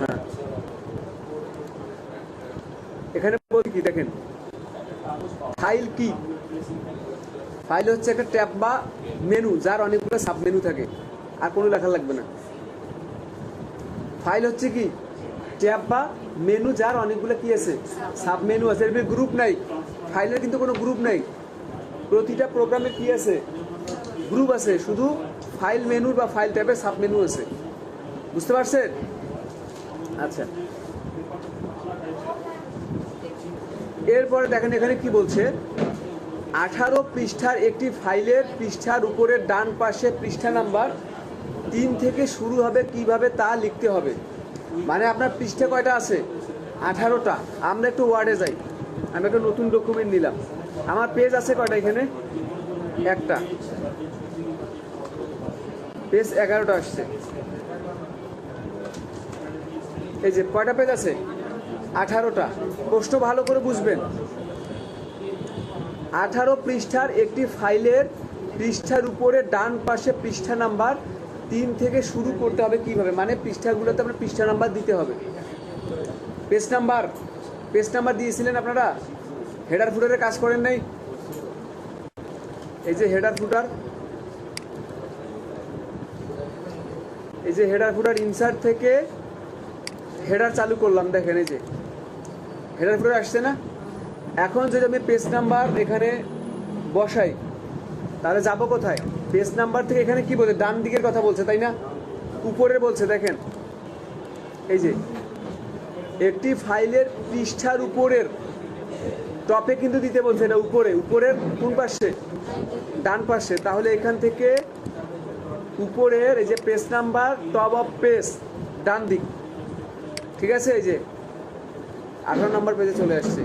হ্যাঁ, এখানে বলি কি দেখেন, ফাইল কি? ফাইল হচ্ছে একটা ট্যাব বা মেনু, যার অনেকগুলো সাব মেনু থাকে, আর কোনো লেখা লাগবে না। ফাইল হচ্ছে কি? ট্যাব বা মেনু, যার অনেকগুলো কি আছে? সাব মেনু আছে। এর গ্রুপ নাই, ফাইলের কিন্তু কোনো গ্রুপ নাই। প্রতিটা প্রোগ্রামে কি আছে? গ্রুপ আছে, শুধু ফাইল মেনু বা ফাইল ট্যাবের সাব মেনু আছে। বুঝতে পারছেন? আচ্ছা, এরপরে দেখেন এখানে কি বলছে, 18 পৃষ্ঠার একটি ফাইলের পৃষ্ঠার উপরের ডান পাশে পৃষ্ঠা নাম্বার 3 থেকে শুরু হবে, কিভাবে তা লিখতে হবে। মানে আপনার পৃষ্ঠা কয়টা আছে? 18টা। আমরা একটু ওয়ার্ডে যাই, আমি একটা নতুন ডকুমেন্ট নিলাম, আমার পেজ আছে কয়টা? এখানে একটা, পেজ 11টা আসছে। এই যে কয়টা পেজ আছে? 18টা। প্রশ্ন ভালো করে বুঝবেন, 18 পৃষ্ঠার একটি ফাইলের পৃষ্ঠার উপরে ডান পাশে পৃষ্ঠা নাম্বার 3 থেকে শুরু করতে হবে কিভাবে, মানে পৃষ্ঠাগুলোতে আপনার পৃষ্ঠা নাম্বার দিতে হবে। পেজ নাম্বার দিয়েছিলেন আপনারা? হেডার ফুটারের কাজ করেন নাই? এই যে হেডার ফুটার, এই যে হেডার ফুটার ইনসার্ট থেকে হেডার চালু করলাম, দেখেন এই যে হেডার ফুটার আসছে না। এখন যদি আমি পেজ নাম্বার এখানে বসাই, তাহলে যাবো কোথায়? পেজ নাম্বার থেকে এখানে কি বলছে? ডান দিকের কথা বলছে, তাই না? উপরে বলছে, দেখেন এই যে একটি ফাইলের পৃষ্ঠার উপরের টপে কিন্তু দিতে বলছে, না উপরে, উপরের কোন পাশে? ডান পাশে। তাহলে এখান থেকে উপরের এই যে page number, top of page, ডান দিক। ঠিক আছে, এই যে 18 নম্বর পেজে চলে আসছে।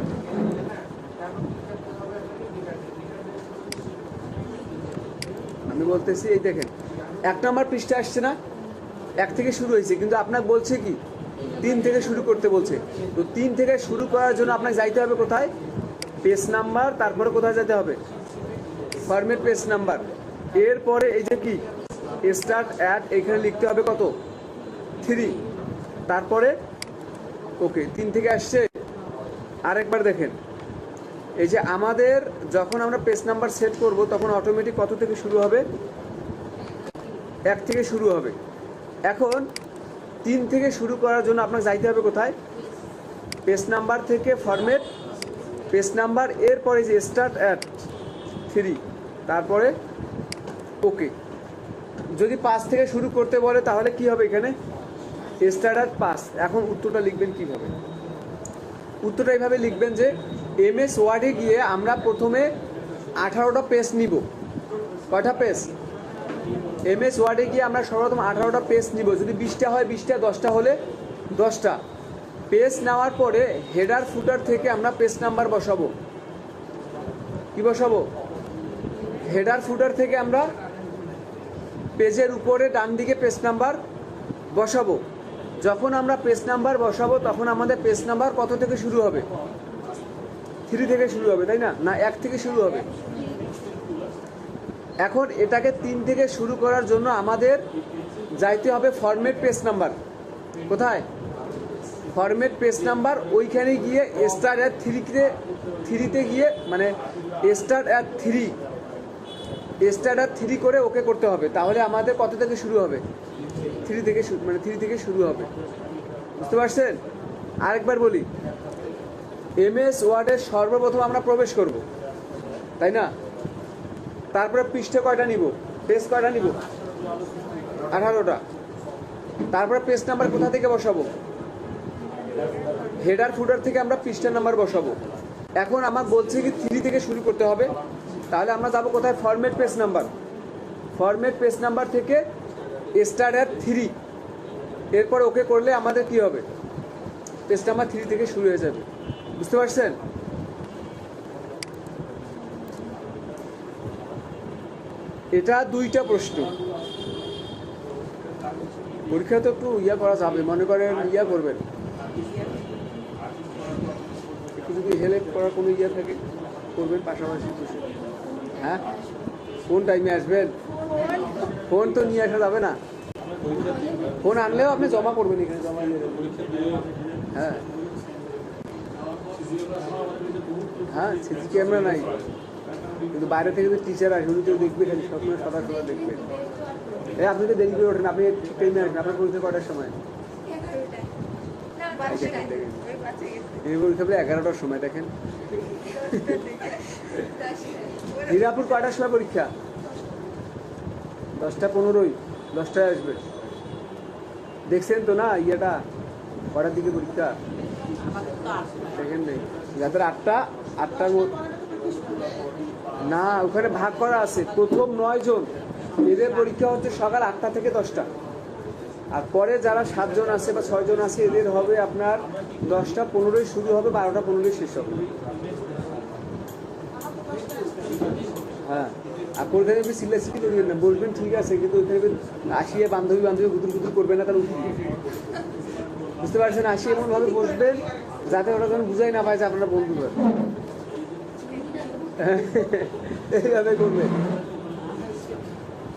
আমি বলতেছি, এই দেখেন 1 নম্বর পৃষ্ঠা আসছে না, 1 থেকে শুরু হয়েছে, কিন্তু আপনাকে বলছে কি 3 থেকে শুরু করতে বলছে। তো 3 থেকে শুরু করার জন্য আপনাকে যাইতে হবে কোথায়? পেজ নাম্বার, তারপরে কোথায় যেতে হবে? Format page number. এরপরে এই যে কি স্টার্ট অ্যাড, এখানে লিখতে হবে কত? 3। তারপরে ওকে, 3 থেকে আসছে। আরেকবার দেখেন, এই যে আমাদের যখন আমরা পেজ নাম্বার সেট করব, তখন অটোমেটিক কত থেকে শুরু হবে? 1 থেকে শুরু হবে। এখন 3 থেকে শুরু করার জন্য আপনাকে যাইতে হবে কোথায়? পেজ নাম্বার থেকে ফরম্যাট পেজ নাম্বার, এরপরে যে স্টার্ট অ্যাট 3, তারপরে ওকে। যদি 5 থেকে শুরু করতে বলে তাহলে কি হবে? এখানে স্টার্ট অ্যাট 5। এখন উত্তরটা লিখবেন কিভাবে? উত্তরটা এইভাবে লিখবেন যে এমএস ওয়ার্ডে গিয়ে আমরা প্রথমে 18টা পেজ নিব। কয়টা পেজ? এমএস ওয়ার্ডে গিয়ে আমরা সর্বপ্রথম 18টা পেজ নিব। যদি 20টা হয় 20টা, 10টা হলে 10টা পেজ নেওয়ার পরে হেডার ফুটার থেকে আমরা পেজ নাম্বার বসাবো। কি বসাবো? হেডার ফুটার থেকে আমরা পেজের উপরে ডান দিকে পেজ নাম্বার বসাবো, যখন আমরা পেজ নাম্বার বসাবো তখন আমাদের পেজ নাম্বার কত থেকে শুরু হবে? 3 থেকে শুরু হবে, তাই না? না 1 থেকে শুরু হবে? এখন এটাকে 3 থেকে শুরু করার জন্য আমাদের যাইতে হবে ফরম্যাট পেজ নাম্বার। কোথায়? ফরম্যাট পেজ নাম্বার, ওইখানে গিয়ে স্টার অ্যাট 3তে গিয়ে, মানে স্টার অ্যাট 3 করে ওকে করতে হবে। তাহলে আমাদের কত থেকে শুরু হবে? 3 থেকে, মানে 3 থেকে শুরু হবে। বুঝতে পারছেন? আরেকবার বলি, MS ওয়ার্ডের সর্বপ্রথম আমরা প্রবেশ করব, তাই না? তারপরে পৃষ্ঠা কয়টা নিব, পেজ কয়টা নিব? 18টা। তারপরে পেজ নাম্বার কোথা থেকে বসাবো? হেডার ফুটার থেকে আমরা পৃষ্ঠা নাম্বার বসাবো। এখন আমার বলছে কি 3 থেকে শুরু করতে হবে, তাহলে আমরা যাবো কোথায়? Format page number. Format page number থেকে স্টার অ্যাট 3, এরপর ওকে করলে আমাদের কি হবে? পেজ নাম্বার 3 থেকে শুরু হয়ে যাবে। বুঝতে পারছেন? এটা 2টা প্রশ্ন। পরীক্ষা তো একটু ইয়া করা যাবে, মনে করেন ইয়া করবেন, একটু যদি হেল্প করার কোনো ইয়া থাকে করবেন পাশাপাশি বসে। হ্যাঁ, কোন টাইমে আসবেন? ফোন তো নিয়ে আসা যাবে না, ফোন আনলেও আপনি জমা করবেন এখানে, জমা নিয়ে যাবেন। হ্যাঁ হ্যাঁ, সিসি ক্যামেরা নাই, কিন্তু বাইরে থেকে যে টিচার আসে উনি কেউ দেখবে, খালি সবসময় সদা দেখবেন। এই আপনি তো দেরি করে ওঠেন, আপনি ঠিক টাইমে আসবেন। আপনার পরীক্ষা কটার সময়? এই পরীক্ষা বলে 11টার সময়। দেখেন হীরাপুর কয়টার সময় পরীক্ষা? 10:15, 10টায় আসবে। দেখছেন তো না ইয়েটা কটার দিকে পরীক্ষা? দেখেন নেই, যাদের 8টার না, ওখানে ভাগ করা আছে। প্রথম 9 জন এদের পরীক্ষা হচ্ছে সকাল 8টা থেকে 10টা, আর পরে যারা 7 জন আছে বা 6 জন আছে এদের হবে আপনার 10:15 শুরু হবে, 12:15 শেষ হবে। হ্যাঁ, আর পরীক্ষা আপনি সিলেক্সি করবেন না, বলবেন ঠিক আছে, কিন্তু ওইখানে আসিয়ে বান্ধবী গুদুর করবেন না, তার উঠে। বুঝতে পারছেন? আসি এমনভাবে বসবেন যাতে ওরা যেন বুঝাই না পায় যে আপনারা বন্ধু করেন, এইভাবে করবেন।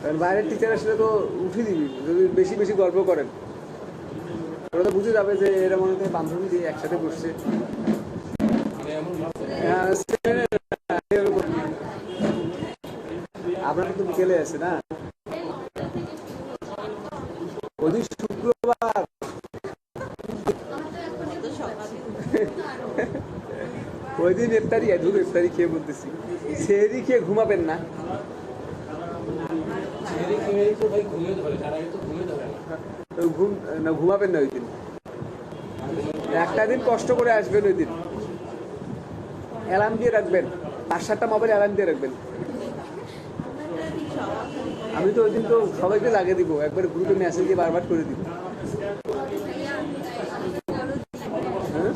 কারণ বাইরের টিচার আসলে তো উঠে দিবি যদি বেশি বেশি গল্প করেন, ওরা তো বুঝে যাবে যে এরা মনে হয় বান্ধবী দিয়ে একসাথে বসছে। আপনার তো বিকেলে আছে না, ওদিন শুক্রবার, ওই দিন ইফতারি, ইফতারি খেয়ে বলতেছি, সেহরি খেয়ে ঘুমাবেন না। ঘুমাবেন না ওই দিন, একটা দিন কষ্ট করে আসবেন। ওই দিন অ্যালার্ম দিয়ে রাখবেন, 5-7টা মোবাইল অ্যালার্ম দিয়ে রাখবেন। আমি তো ওই দিন তো সবাইকে লাগিয়ে দিব, একবার গ্রুপে মেসেজ দিয়ে বারবার করে দিব। হ্যাঁ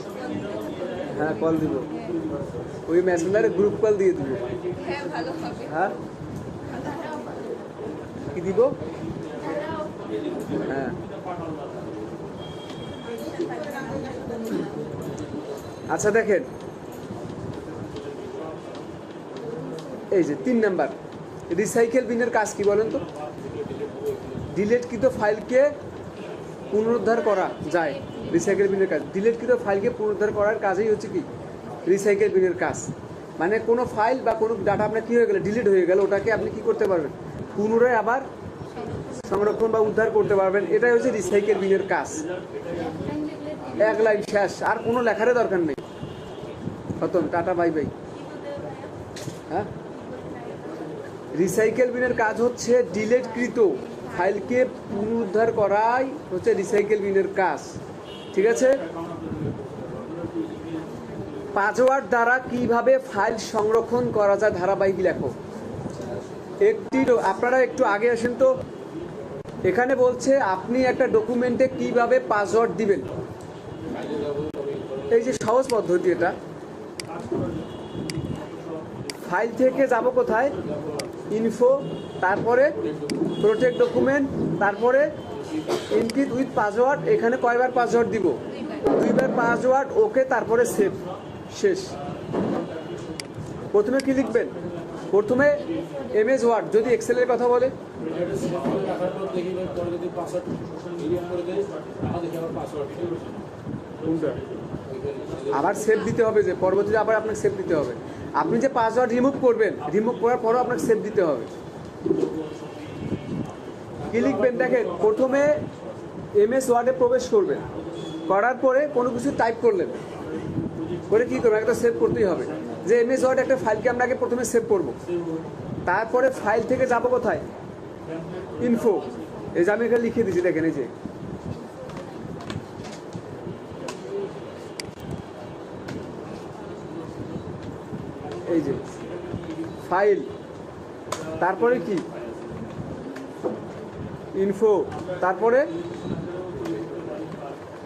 হ্যাঁ, কল দিব, ওই মেসেঞ্জারে গ্রুপ কল দিয়ে দিব। হ্যাঁ, কি দিব? হ্যাঁ, আচ্ছা দেখেন, এই যে 3 নাম্বার রিসাইকেল বিনের কাজ কি বলেন তো? ডিলেটকৃত ফাইলকে পুনরুদ্ধার করা যায়। রিসাইকেল বিনের কাজ ডিলেটকৃত ফাইলকে পুনরুদ্ধার করার কাজই হচ্ছে কি রিসাইকেল বিনের কাজ। মানে কোনো ফাইল বা কোনো ডাটা আপনার কী হয়ে গেলে, ডিলিট হয়ে গেল, ওটাকে আপনি কি করতে পারবেন? পুনরায় আবার সংরক্ষণ বা উদ্ধার করতে পারবেন। এটাই হচ্ছে রিসাইকেল বিনের কাজ। 1 লাইন শেষ, আর কোনো লেখারই দরকার নেই, খতম, টাটা বাই বাই। হ্যাঁ, রিসাইকেল বিনের কাজ হচ্ছে ডিলেটকৃত ফাইলকে পুনরুদ্ধার করাই হচ্ছে রিসাইকেল বিনের কাজ। ঠিক আছে? পাসওয়ার্ড দ্বারা কিভাবে ফাইল সংরক্ষণ করা যায় ধারাবাহিক লেখো। আপনারা একটু আগে আসেন তো, এখানে বলছে আপনি একটা ডকুমেন্টে কিভাবে পাসওয়ার্ড দিবেন। এই যে সহজ পদ্ধতি, এটা ফাইল থেকে যাব কোথায়? ইনফো, তারপরে প্রোটেক্ট ডকুমেন্ট, তারপরে ইনক্রিজ উইথ পাসওয়ার্ড, এখানে কয়বার পাসওয়ার্ড দিব? দুইবার পাসওয়ার্ড, ওকে, তারপরে সেভ, শেষ। প্রথমে কি লিখবেন? প্রথমে এমএস ওয়ার্ড, যদি এক্সেলের কথা বলে আবার সেভ দিতে হবে, যে পরবর্তীতে আবার আপনাকে সেভ দিতে হবে। আপনি যে পাসওয়ার্ড রিমুভ করবেন, রিমুভ করার পরও আপনাকে সেভ দিতে হবে। কি লিখবেন দেখেন, প্রথমে এমএস ওয়ার্ডে প্রবেশ করবেন, করার পরে কোনো কিছু টাইপ করলেন, করে কী করবেন, একটা সেভ করতেই হবে। যে এমএস ওয়ার্ড একটা ফাইলকে আমরা আগে প্রথমে সেভ করব, তারপরে ফাইল থেকে যাব কোথায়? ইনফো। এই যে আমি এখানে লিখে দিচ্ছি, দেখেন এই যে ফাইল, তারপরে কি ইনফো, তারপরে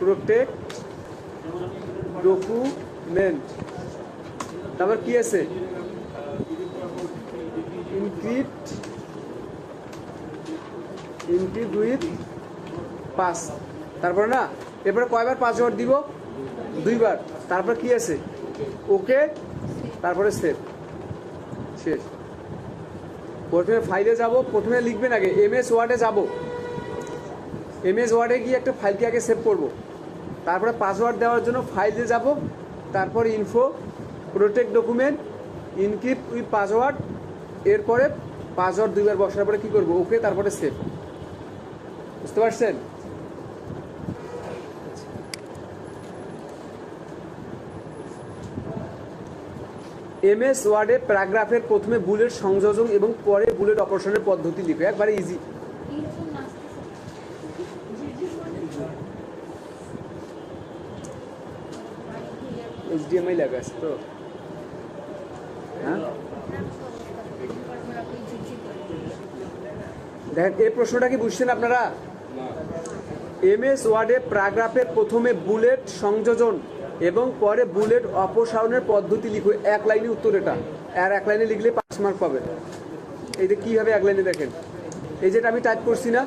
প্রোটেক্ট ডকুমেন্ট, তারপর কি আছে? ইনক্রিপ্ট উইথ পাস, তারপরে না, এরপরে কয়বার পাসওয়ার্ড দিব? দুইবার, তারপর কি আছে? ওকে, তারপরে সেভ, শেষ। প্রথমে ফাইলে যাব, প্রথমে লিখবেন আগে এমএস ওয়ার্ডে যাব, এমএস ওয়ার্ডে গিয়ে একটা ফাইলকে আগে সেভ করব, তারপরে পাসওয়ার্ড দেওয়ার জন্য ফাইলে যাব, তারপরে info, protect document, encrypt with password, এরপরে পাসওয়ার্ড দুইবার বসার পরে কী করবো? ওকে, তারপরে সেভ। বুঝতে পারছেন? এমএস ওয়ার্ডে প্যারাগ্রাফের প্রথমে বুলেট সংযোজন এবং পরে বুলেট অপারেশনের পদ্ধতি লিখে, একবারে ইজি। এইচডিএমআই লাগা আছে তো, হ্যাঁ দেখেন, এই প্রশ্নটা কি বুঝছেন আপনারা? এমএস ওয়ার্ডে প্যারাগ্রাফের প্রথমে বুলেট সংযোজন এবং পরে বুলেট অপসারণের পদ্ধতি লিখো, এক লাইনে উত্তর এটা, আর এক লাইনে লিখলে 5 মার্ক পাবেন। এই যে কীভাবে এক লাইনে দেখেন, এই যেটা আমি টাইপ করছি না,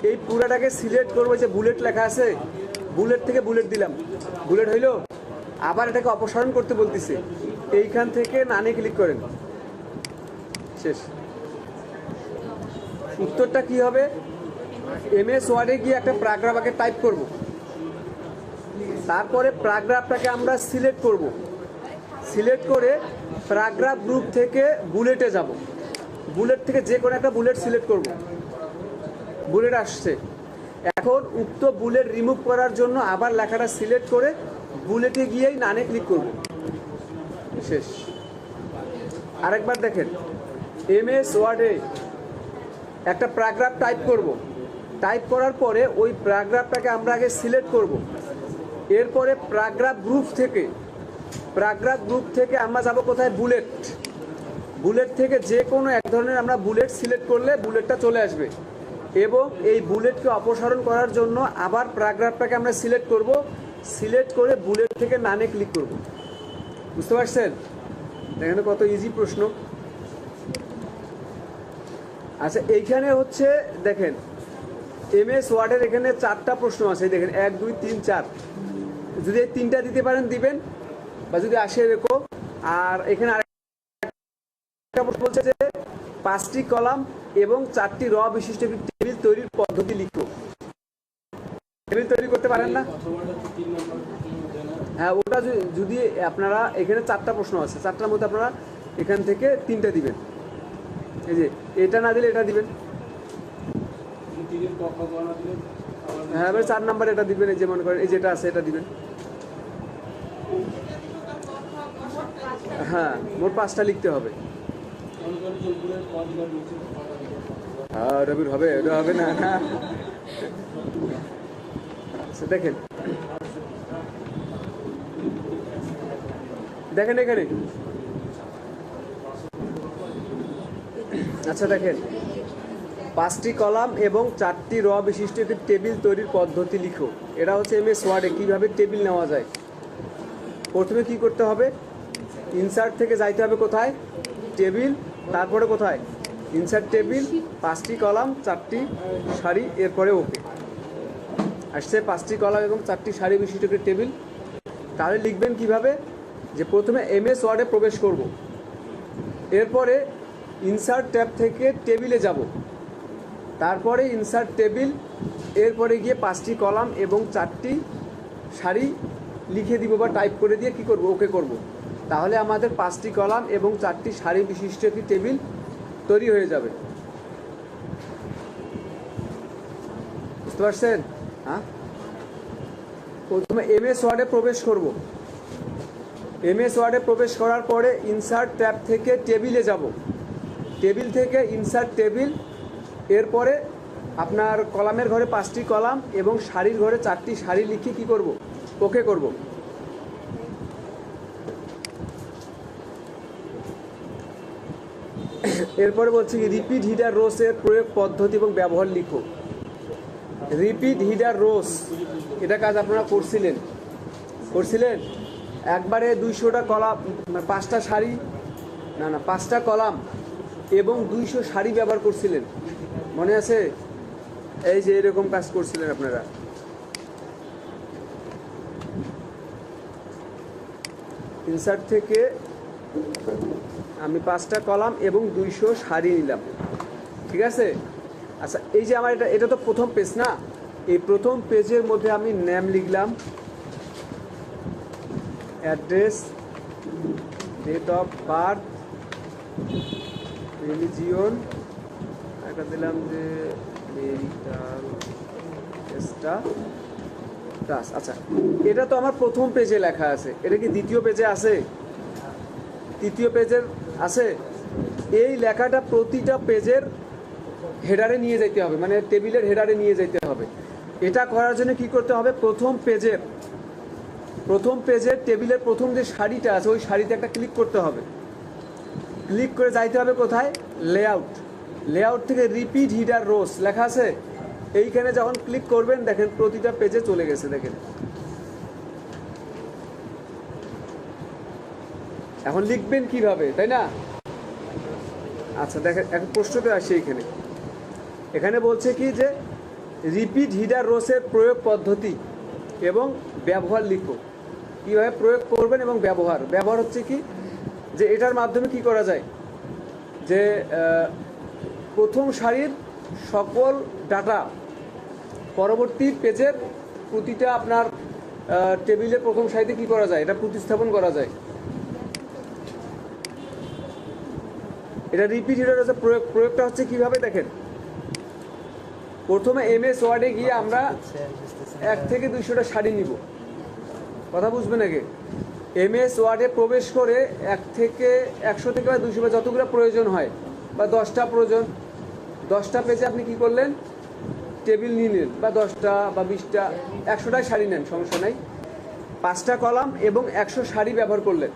এই পুরাটাকে সিলেক্ট করবো, যে বুলেট লেখা আছে, বুলেট থেকে বুলেট দিলাম, বুলেট হইলো, আবার এটাকে অপসারণ করতে বলতেছে, এইখান থেকে নানে ক্লিক করেন, শেষ। উত্তরটা কি হবে? এমএস ওয়ার্ডে গিয়ে একটা প্যারাগ্রাফ আগে টাইপ করব, তারপরে প্যারাগ্রাফটাকে আমরা সিলেক্ট করব, সিলেক্ট করে প্যারাগ্রাফ গ্রুপ থেকে বুলেটে যাব, বুলেট থেকে যে কোনো একটা বুলেট সিলেক্ট করব, বুলেট আসছে। এখন উক্ত বুলেট রিমুভ করার জন্য আবার লেখাটা সিলেক্ট করে বুলেটে গিয়েই নানে ক্লিক করব, শেষ। আরেকবার দেখেন, এমএস ওয়ার্ডে একটা প্যারাগ্রাফ টাইপ করব, টাইপ করার পরে ওই প্যারাগ্রাফটাকে আমরা আগে সিলেক্ট করব, এরপরে প্যারাগ্রাফ গ্রুপ থেকে আমরা যাব কোথায়? বুলেট। বুলেট থেকে যে কোনো এক ধরনের আমরা বুলেট সিলেক্ট করলে বুলেটটা চলে আসবে, এবং এই বুলেটকে অপসারণ করার জন্য আবার প্যারাগ্রাফটাকে আমরা সিলেক্ট করব, সিলেক্ট করে বুলেট থেকে নানে ক্লিক করব। বুঝতে পারছেন? দেখেন কত ইজি প্রশ্ন। আচ্ছা, এইখানে হচ্ছে দেখেন এমএস ওয়ার্ডের এখানে 4টা প্রশ্ন আছে, দেখেন 1 2 3 4, যদি এই 3টা দিতে পারেন দিবেন, বা যদি আসে এরকম। আর এখানে আরেকটা প্রশ্ন বলছে যে 5টি কলাম এবং 4টি র বিশিষ্ট একটি টেবিল তৈরির পদ্ধতি লিখো। টেবিল তৈরি করতে পারেন না? হ্যাঁ, ওটা যদি আপনারা, এখানে 4টা প্রশ্ন আছে, 4টার মধ্যে আপনারা এখান থেকে 3টা দিবেন। এই যে এটা না দিলে এটা দিবেন, হ্যাঁ এবার 4 নাম্বার এটা দিবেন, এই যে মনে করেন এই যেটা আছে এটা দিবেন। হ্যাঁ, মোট 5টা লিখতে হবে। হ্যাঁ রবির হবে, এটা হবে না। আচ্ছা দেখেন দেখেন এখানে, আচ্ছা দেখেন 5টি কলাম এবং 4টি র বিশিষ্ট একটি টেবিল তৈরির পদ্ধতি লিখো। এটা হচ্ছে এমএস ওয়ার্ডে কীভাবে টেবিল নেওয়া যায়। প্রথমে কি করতে হবে? ইনসার্ট থেকে যাইতে হবে কোথায়? টেবিল, তারপরে কোথায়? ইনসার্ট টেবিল, 5টি কলাম 4টি সারি, এরপরে ওকে। আসছে 5টি কলাম এবং 4টি সারি বিশিষ্ট একটি টেবিল। তাহলে লিখবেন কিভাবে, যে প্রথমে এমএস ওয়ার্ডে প্রবেশ করব, এরপরে ইনসার্ট ট্যাব থেকে টেবিলে যাব, তারপরে ইনসার্ট টেবিল, এরপরে গিয়ে 5টি কলাম এবং 4টি সারি লিখে দিব বা টাইপ করে দিয়ে কি করব, ওকে করব। তাহলে আমাদের 5টি কলাম এবং 4টি সারি বিশিষ্ট একটি টেবিল তৈরি হয়ে যাবে। বুঝতে পারছেন? হ্যাঁ, প্রথমে এমএস ওয়ার্ডে প্রবেশ করব, এমএস ওয়ার্ডে প্রবেশ করার পরে ইনসার্ট ট্যাব থেকে টেবিলে যাব, টেবিল থেকে ইনসার্ট টেবিল, এরপরে আপনার কলামের ঘরে 5টি কলাম এবং সারির ঘরে 4টি সারি লিখে কি করব, ওকে করব। এরপরে বলছি কি, রিপিট হিডার রোস এর প্রয়োগ পদ্ধতি এবং ব্যবহার লিখো। রিপিট হিডার রোস, এটা কাজ আপনারা করছিলেন একবারে 200টা কলাম, 5টা সারি, না 5টা কলাম এবং 200 সারি ব্যবহার করছিলেন, মনে আছে? এই যে এরকম কাজ করছিলেন আপনারা। ইনসার্ট থেকে আমি 5টা কলাম এবং 200 সারি নিলাম, ঠিক আছে? আচ্ছা, এই যে আমার এটা তো প্রথম পেজ না, এই প্রথম পেজের মধ্যে আমি নেম লিখলাম, address, date of birth, religion, একটা দিলাম যে মেরিটাল স্ট্যাটাস। আচ্ছা, এটা তো আমার প্রথম পেজে লেখা আছে, এটা কি দ্বিতীয় পেজে আছে? তৃতীয় পেজের আছে? এই লেখাটা প্রতিটা পেজের হেডারে নিয়ে যেতে হবে, মানে টেবিলের হেডারে নিয়ে যেতে হবে। এটা করার জন্য কি করতে হবে, প্রথম পেজের টেবিলের প্রথম যে সারিটা আছে ওই সারিতে একটা ক্লিক করতে হবে, ক্লিক করে যাইতে হবে কোথায়, লেআউট থেকে রিপিট হিডার রোস লেখা আছে, এইখানে যখন ক্লিক করবেন দেখেন প্রতিটা পেজে চলে গেছে। দেখেন এখন লিখবেন কিভাবে, তাই না? আচ্ছা দেখেন, এখন প্রশ্নতে আসি। এখানে বলছে কি যে রিপিট হিডার রোসের প্রয়োগ পদ্ধতি এবং ব্যবহার লিখো। কীভাবে প্রয়োগ করবেন এবং ব্যবহার হচ্ছে কি, যে এটার মাধ্যমে কি করা যায়, যে প্রথম সারির সকল ডাটা পরবর্তী পেজের প্রতিটা আপনার টেবিলের প্রথম সারিতে কি করা যায়, এটা প্রতিস্থাপন করা যায়। এটা রিপিট হিডার রোসের প্রয়োগটা হচ্ছে কিভাবে দেখেন, প্রথমে এমএস ওয়ার্ডে গিয়ে আমরা 1 থেকে 200টা সারি নিব, কথা বুঝবেন আগে। এমএস ওয়ার্ডে প্রবেশ করে 1 থেকে 100 থেকে বা 200 বা যতগুলো প্রয়োজন হয়, বা 10টা প্রয়োজন, 10টা পেজে আপনি কি করলেন, টেবিল নিয়ে নিলেন, বা 10টা বা 20টা, 100টাই সারি নেন, সমস্যা নাই। 5টা কলাম এবং 100 সারি ব্যবহার করলেন।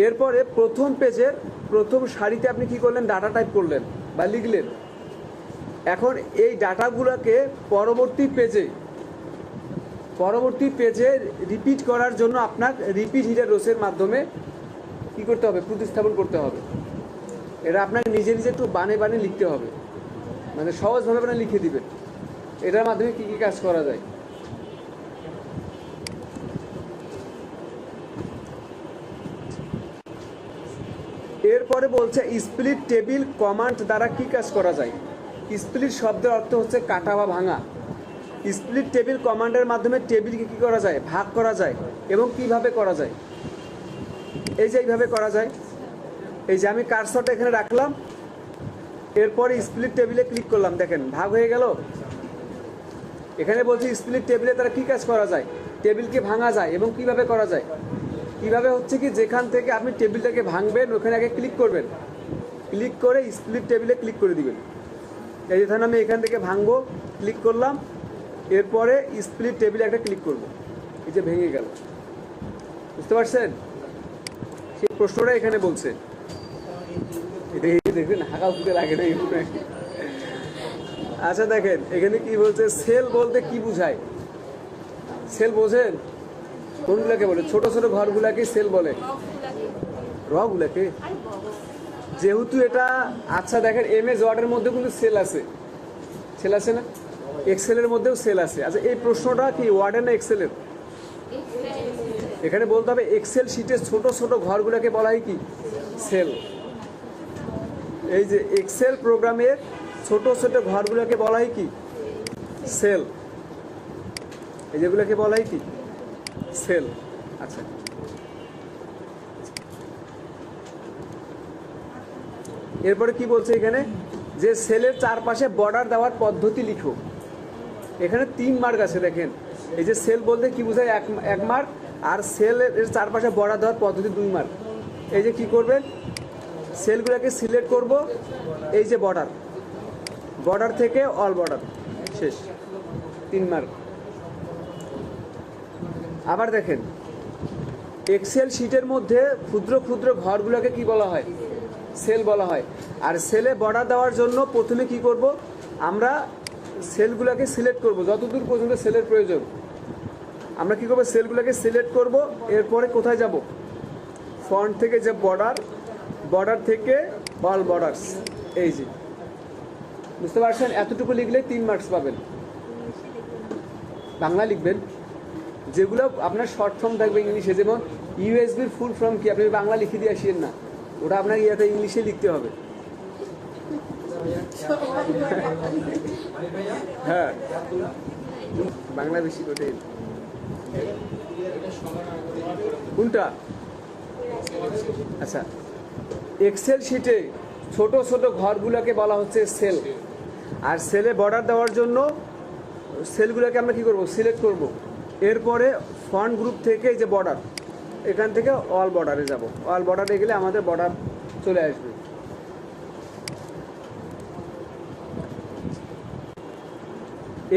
এরপরে প্রথম পেজের প্রথম সারিতে আপনি কি করলেন, ডাটা টাইপ করলেন বা লিখলেন। এখন এই ডাটাগুলোকে পরবর্তী পেজে রিপিট করার জন্য আপনার রিপিট হিডার রোসের মাধ্যমে কি করতে হবে, প্রতিস্থাপন করতে হবে। এটা আপনাকে নিজে একটু বানে লিখতে হবে, মানে সহজভাবে আপনি লিখে দিবেন এটার মাধ্যমে কি কি কাজ করা যায়। এরপরে বলছে স্প্লিট টেবিল কমান্ড দ্বারা কি কাজ করা যায়। স্প্লিট শব্দের অর্থ হচ্ছে কাটা বা ভাঙা। স্প্লিট টেবিল কমান্ডের মাধ্যমে টেবিলকে কি করা যায়, ভাগ করা যায়। এবং কিভাবে করা যায়, এই যে এইভাবে করা যায়। এই যে আমি কার্সরটা এখানে রাখলাম, এরপরে স্প্লিট টেবিলে ক্লিক করলাম, দেখেন ভাগ হয়ে গেল। এখানে বলছি স্প্লিট টেবিলে তারা কি কাজ করা যায়, টেবিলকে ভাঙা যায়। এবং কিভাবে করা যায়, কিভাবে হচ্ছে কি, যেখান থেকে আপনি টেবিলটাকে ভাঙবেন ওখানে আগে ক্লিক করবেন, ক্লিক করে স্প্লিট টেবিলে ক্লিক করে দিবেন। এই ধরুন আমি এখান থেকে ভাঙবো, ক্লিক করলাম, এরপরে স্প্লিট টেবিলে একটা ক্লিক করব, এই যে ভেঙে গেল। বুঝতে পারছেন, সেই প্রশ্নটা এখানে বলছে। দেখবেন হাঁকা উঠতে লাগে না। আচ্ছা দেখেন এখানে কি বলছে, সেল বলতে কি বুঝায়, সেল বোঝেন কোনগুলাকে বলে, ছোট ছোট ঘরগুলাকে সেল বলে, রগুলাকে। যেহেতু এটা, আচ্ছা দেখেন এমএস ওয়ার্ডের মধ্যে কিন্তু সেল আছে না, এক্সেলের মধ্যেও সেল আছে। আচ্ছা, এই প্রশ্নটা কি ওয়ার্ডের না এক্সেলের? এখানে বলতে হবে এক্সেল শিটের ছোট ছোট ঘরগুলোকে বলা হয় কি? সেল। এই যে এক্সেল প্রোগ্রামের ছোট ছোট ঘরগুলোকে বলা হয় কি? সেল। এই যেগুলোকে বলা হয় কি? সেল। আচ্ছা, এরপরে কি বলছে এখানে, যে সেলের চারপাশে বর্ডার দেওয়ার পদ্ধতি লিখো। এখানে 3 মার্ক আছে, দেখেন। এই যে সেল বলতে কি বোঝায়? 1 মার্ক, আর সেলের চারপাশে বর্ডার দেওয়ার পদ্ধতি 2 মার্ক। এই যে কি করবেন, সেলগুলোকে সিলেক্ট করব, এই যে বর্ডার, বর্ডার থেকে অল বর্ডার, শেষ, 3 মার্ক। আবার দেখেন, এক্সেল শিটের মধ্যে ক্ষুদ্র ক্ষুদ্র ঘরগুলোকে কি বলা হয়? সেল বলা হয়। আর সেলে বর্ডার দেওয়ার জন্য প্রথমে কি করব, আমরা সেলগুলোকে সিলেক্ট করব, যতদূর পর্যন্ত সেলের প্রয়োজন আমরা কি করব, সেলগুলোকে সিলেক্ট করব। এরপরে কোথায় যাব? ফন্ট থেকে যে বর্ডার, বর্ডার থেকে অল বর্ডার্স, এই যে, বুঝতে পারছেন? এতটুকু লিখলে 3 মার্কস পাবেন। বাংলা লিখবেন, যেগুলো আপনার শর্ট ফর্ম থাকবে ইংলিশে, যেমন ইউএসবির ফুল ফর্ম কি, আপনি বাংলা লিখে দিয়ে আসেন না, ওটা আপনাকে ইয়াতে ইংলিশে লিখতে হবে। হ্যাঁ, বাংলা বেশি কঠিন। কোনটা? আচ্ছা, এক্সেল শিটে ছোট ছোট ঘরগুলোকে বলা হচ্ছে সেল। আর সেলে বর্ডার দেওয়ার জন্য সেলগুলোকে আমরা কি করব? সিলেক্ট করব। এরপরে ফন্ট গ্রুপ থেকে এই যে বর্ডার, এখান থেকে অল বর্ডারে যাব। অল বর্ডারে গেলে আমাদের বর্ডার চলে আসবে।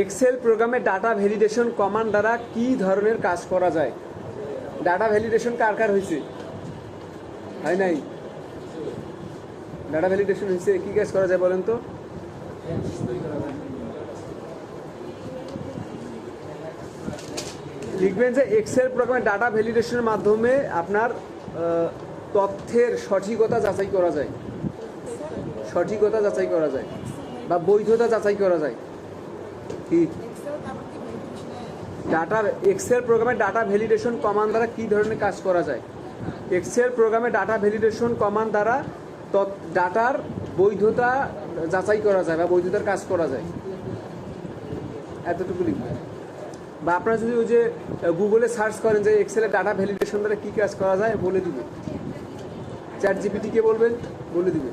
এক্সেল প্রোগ্রামে ডাটা ভ্যালিডেশন কমান্ড দ্বারা কি ধরনের কাজ করা যায়? ডাটা ভ্যালিডেশন কার কার হয়েছে? হয় নাই? ডাটা ভ্যালিডেশন হয়েছে, কি কাজ করা যায় বলেন তো? লিখবেন যে এক্সেল প্রোগ্রামে ডাটা ভ্যালিডেশনের মাধ্যমে আপনার তথ্যের সঠিকতা যাচাই করা যায়, সঠিকতা যাচাই করা যায় বা বৈধতা যাচাই করা যায়। কি ডাটা, এক্সেল প্রোগ্রামে ডাটা ভ্যালিডেশন কমান্ড দ্বারা কি ধরনের কাজ করা যায়? এক্সেল প্রোগ্রামে ডাটা ভ্যালিডেশন কমান্ড দ্বারা ডাটার বৈধতা যাচাই করা যায় বা বৈধতার কাজ করা যায়, এতটুকু লিখবেন। বা আপনারা যদি ওই যে গুগলে সার্চ করেন যে এক্সেলের ডাটা ভ্যালিডেশন দ্বারা কী কাজ করা যায়, বলে দিবে। চ্যাট জিপিটিকে বলবেন, বলে দিবে।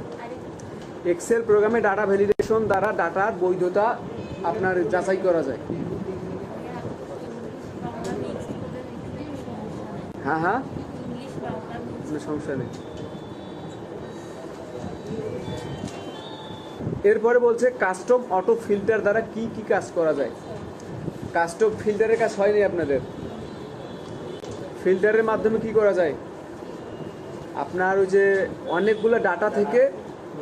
এক্সেল প্রোগ্রামে ডাটা ভ্যালিডেশন দ্বারা ডাটার বৈধতা আপনার যাচাই করা যায়। হ্যাঁ হ্যাঁ, কোনো সমস্যা নেই। এরপরে বলছে কাস্টম অটো ফিল্টার দ্বারা কি কি কাজ করা যায়? কাস্টম ফিল্টারের কাজ হয়নি আপনাদের। ফিল্টারের মাধ্যমে কি করা যায়? আপনার ওই যে অনেকগুলো ডাটা থেকে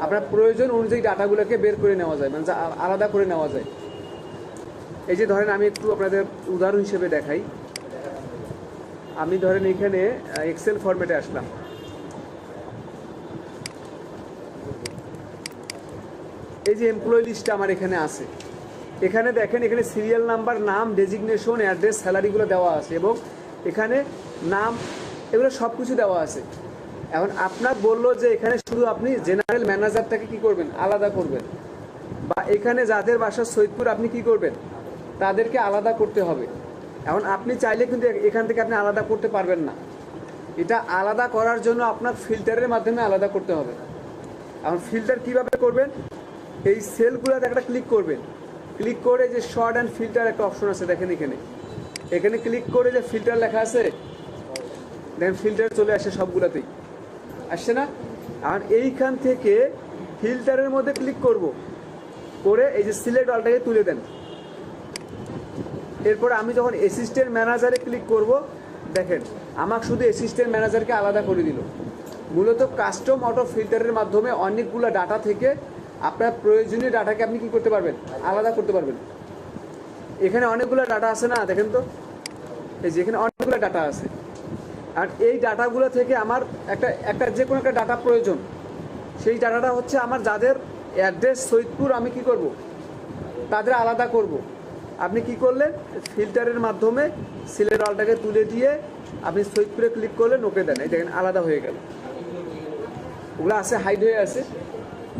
আপনার প্রয়োজন অনুযায়ী ডাটাগুলোকে বের করে নেওয়া যায়, মানে আলাদা করে নেওয়া যায়। এই যে ধরেন, আমি একটু আপনাদের উদাহরণ হিসেবে দেখাই। আমি ধরেন এখানে এক্সেল ফরম্যাটে আসলাম। এই যে এমপ্লয়ি লিস্টটা আমার এখানে আছে। এখানে দেখেন, এখানে সিরিয়াল নাম্বার, নাম, ডেজিগনেশন, অ্যাড্রেস, স্যালারিগুলো দেওয়া আছে এবং এখানে নাম, এগুলো সব কিছু দেওয়া আছে। এখন আপনার বললো যে এখানে শুধু আপনি জেনারেল ম্যানেজারটাকে কি করবেন? আলাদা করবেন। বা এখানে যাদের বাসা সৈয়দপুর আপনি কি করবেন? তাদেরকে আলাদা করতে হবে। এখন আপনি চাইলে কিন্তু এখান থেকে আপনি আলাদা করতে পারবেন না। এটা আলাদা করার জন্য আপনার ফিল্টারের মাধ্যমে আলাদা করতে হবে। এখন ফিল্টার কিভাবে করবেন? এই সেলগুলোতে একটা ক্লিক করবেন। ক্লিক করে যে শর্ট অ্যান্ড ফিল্টার একটা অপশন আছে, দেখেন এখানে। এখানে ক্লিক করে যে ফিল্টার লেখা আছে, দেখেন ফিল্টার চলে আসে সবগুলোতেই, আসছে না? আর এইখান থেকে ফিল্টারের মধ্যে ক্লিক করব, করে এই যে সিলেক্ট অলটাকে তুলে দেন। এরপর আমি যখন অ্যাসিস্ট্যান্ট ম্যানেজারে ক্লিক করব, দেখেন আমাকে শুধু অ্যাসিস্ট্যান্ট ম্যানেজারকে আলাদা করে দিল। মূলত কাস্টম অটো ফিল্টারের মাধ্যমে অনেকগুলো ডাটা থেকে আপনার প্রয়োজনীয় ডাটাকে আপনি কি করতে পারবেন? আলাদা করতে পারবেন। এখানে অনেকগুলো ডাটা আছে না, দেখেন তো, এই যে এখানে অনেকগুলো ডাটা আছে। আর এই ডাটাগুলো থেকে আমার একটা যে কোনো একটা ডাটা প্রয়োজন। সেই ডাটাটা হচ্ছে আমার যাদের অ্যাড্রেস সৈয়দপুর, আমি কি করব? তাদের আলাদা করব। আপনি কি করলেন, ফিল্টারের মাধ্যমে সিলের রলটাকে তুলে দিয়ে আপনি সুইপ করে ক্লিক করলেন, ওকে দেন, এই দেখেন আলাদা হয়ে গেল। ওগুলো আছে, হাইড হয়ে আছে,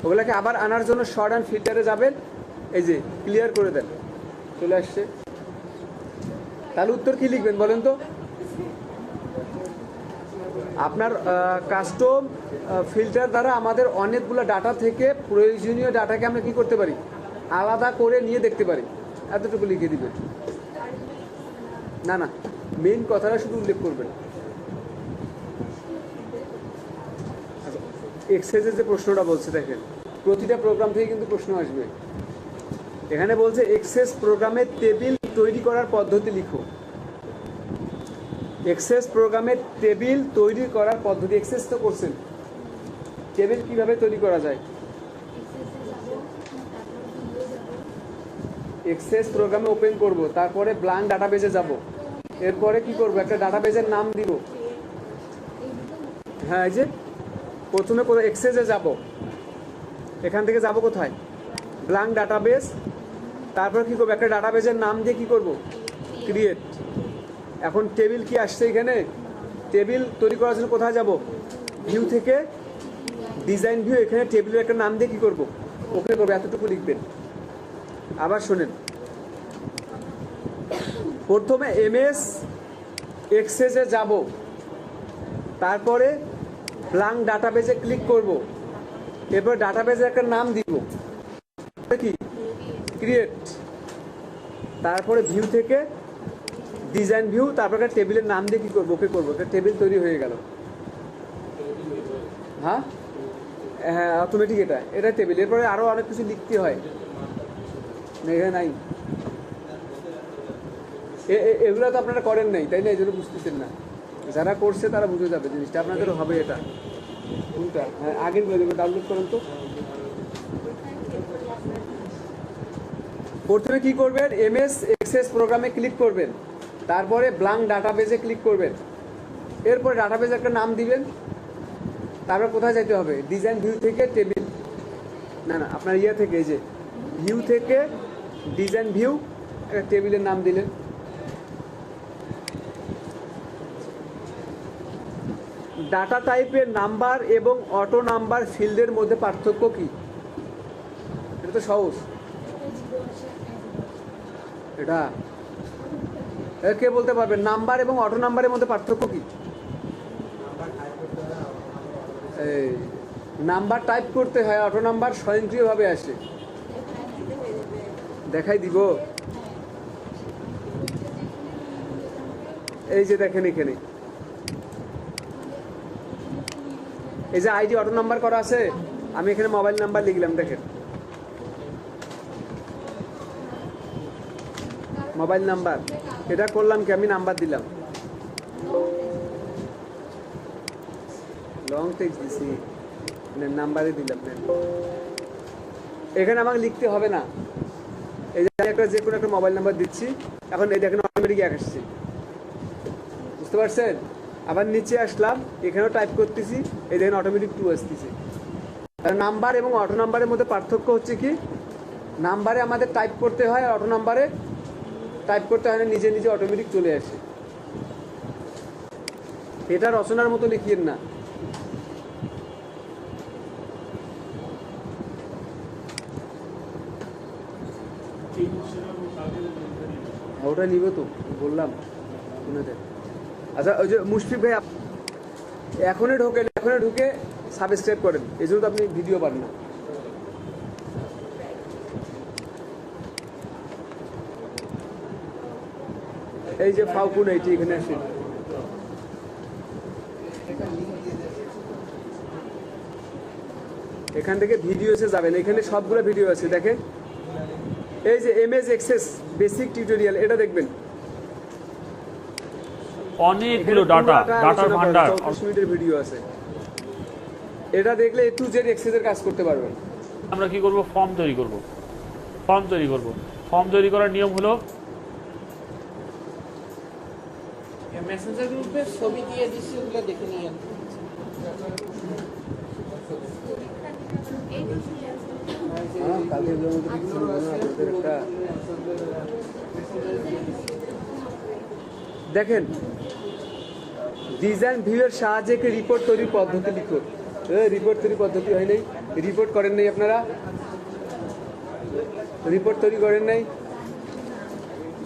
ওগুলোকে আবার আনার জন্য শর্ট অ্যান্ড ফিল্টারে যাবেন, এই যে ক্লিয়ার করে দেন, চলে আসছে। তাহলে উত্তর কি লিখবেন বলেন তো? আপনার কাস্টম ফিল্টার দ্বারা আমাদের অনেকগুলো ডাটা থেকে প্রয়োজনীয় ডাটাকে আমরা কি করতে পারি, আলাদা করে নিয়ে দেখতে পারি, এতটুকু লিখে দিবেন। না না, মেইন কথাটা শুধু উল্লেখ করবেন। এক্সেসের যে প্রশ্নটা বলছে দেখেন, প্রতিটা প্রোগ্রাম থেকে কিন্তু প্রশ্ন আসবে। এখানে বলছে এক্সেস প্রোগ্রামের টেবিল তৈরি করার পদ্ধতি লিখো। এক্সেস প্রোগ্রামের টেবিল তৈরি করার পদ্ধতি, এক্সেস তো করছেন, টেবিল কিভাবে তৈরি করা যায়? এক্সেস প্রোগ্রামে ওপেন করব, তারপরে ব্ল্যাঙ্ক ডাটাবেজে যাব, এরপরে কি করব, একটা ডাটাবেজের নাম দিব। হ্যাঁ, এই যে প্রথমে কোথায় এক্সেসে যাব, এখান থেকে যাব কোথায়, ব্ল্যাঙ্ক ডাটাবেজ, তারপর কি করব, একটা ডাটাবেজের নাম দিয়ে কি করব, ক্রিয়েট। এখন টেবিল কি আসছে এখানে, টেবিল তৈরি করার জন্য কোথায় যাব, ভিউ থেকে ডিজাইন ভিউ, এখানে টেবিলের একটা নাম দিয়ে কি করব, ওকে করবো, এতটুকু লিখবেন। আবার শোনেন, প্রথমে এমএস এক্সেসে যাব, তারপরে ব্ল্যাঙ্ক ডাটাবেজে ক্লিক করব, এরপর ডাটাবেজের একটা নাম দিব, কি ক্রিয়েট, তারপরে ভিউ থেকে ডিজাইন ভিউ, তারপর একটা টেবিলের নাম দিয়ে কি করবো, ওকে করবো, একটা টেবিল তৈরি হয়ে গেল। হ্যাঁ হ্যাঁ, অটোমেটিক এটা এটা টেবিল। এরপরে আরো অনেক কিছু লিখতে হয়, এখানে নাই, এগুলো তো আপনারা করেন নাই, তাই না, এই জন্য বুঝতেছেন না। যারা করছে তারা বুঝে যাবে জিনিসটা, আপনাদের হবে এটা। কোনটা? হ্যাঁ, আগের বলে দেবো, ডাউনলোড করুন তো। প্রথমে কি করবেন, এমএস এক্সেস প্রোগ্রামে ক্লিক করবেন, তারপরে ব্ল্যাঙ্ক ডাটাবেজে ক্লিক করবেন, এরপরে ডাটাবেজে একটা নাম দিবেন, তারপর কোথায় যেতে হবে, ডিজাইন ভিউ থেকে টেবিল, না না আপনার ইয়ে থেকে, এই যে ভিউ থেকে ডিজাইন ভিউ, একটা টেবিলের নাম দিলেন। ডাটা টাইপের নাম্বার এবং অটো নাম্বার ফিল্ডের মধ্যে পার্থক্য কি? এটা তো সহজ, এটা কে বলতে পারবেন, নাম্বার এবং অটো নাম্বারের মধ্যে পার্থক্য কি? এই নাম্বার টাইপ করতে হয়, অটো নাম্বার স্বয়ংক্রিয়ভাবে আসে। দেখাই দিব, এই যে দেখেন এখানে, এই যে আইডি অটো নাম্বার করা আছে, আমি এখানে মোবাইল নাম্বার লিখলাম, দেখেন মোবাইল নাম্বার, এটা করলাম কি, আমি নাম্বার দিলাম, লং টেক্সট দিছি, নাম্বারে দিলাম। এখানে আমাকে লিখতে হবে না, এই যে একটা যে কোনো একটা মোবাইল নাম্বার দিচ্ছি, এখন এই দেখেন অটোমেটিক এক আসছে, বুঝতে পারছেন? আবার নিচে আসলাম, এখানেও টাইপ করতেছি, এই দেখেন অটোমেটিক 2 আসতেছে। তাহলে নাম্বার এবং অটো নাম্বারের মধ্যে পার্থক্য হচ্ছে কি, নাম্বারে আমাদের টাইপ করতে হয়, আর অটো নাম্বারে টাইপ করতে হয় না, নিজে নিজে অটোমেটিক চলে আসে। এটা রচনার মতো লিখিয়েন না। ওটা নিব তো, বললাম ওনাদের। আচ্ছা, ওই যে মুশফিক ভাই এখনই ঢুকে সাবস্ক্রাইব করেন, এই জন্য তো আপনি ভিডিও পান না। এই যে ফাউকুন, এইটি এখানে আসেন, এখান থেকে ভিডিওসে যাবেন, এখানে সবগুলো ভিডিও আছে দেখেন। এই যে এমএস এক্সেস বেসিক টিউটোরিয়াল, এটা দেখবেন, অনেকগুলো ডাটা ভান্ডার, 10 মিনিটের ভিডিও আছে, এটা দেখলে A to Z এক্সেসের কাজ করতে পারবেন। আমরা কি করব, ফর্ম তৈরি করব। ফর্ম তৈরি করার নিয়ম হলো, মেসেঞ্জার গ্রুপে ছবি দিয়ে দিচ্ছি, ওগুলো দেখে নিয়েন। কালকে একটা দেখেন, ডিজাইন ভিউয়ের সাহায্যে একটি রিপোর্ট তৈরির পদ্ধতি লিখুন। রিপোর্ট তৈরির পদ্ধতি হয় নাই, রিপোর্ট করেন নাই আপনারা, রিপোর্ট তৈরি করেন নাই।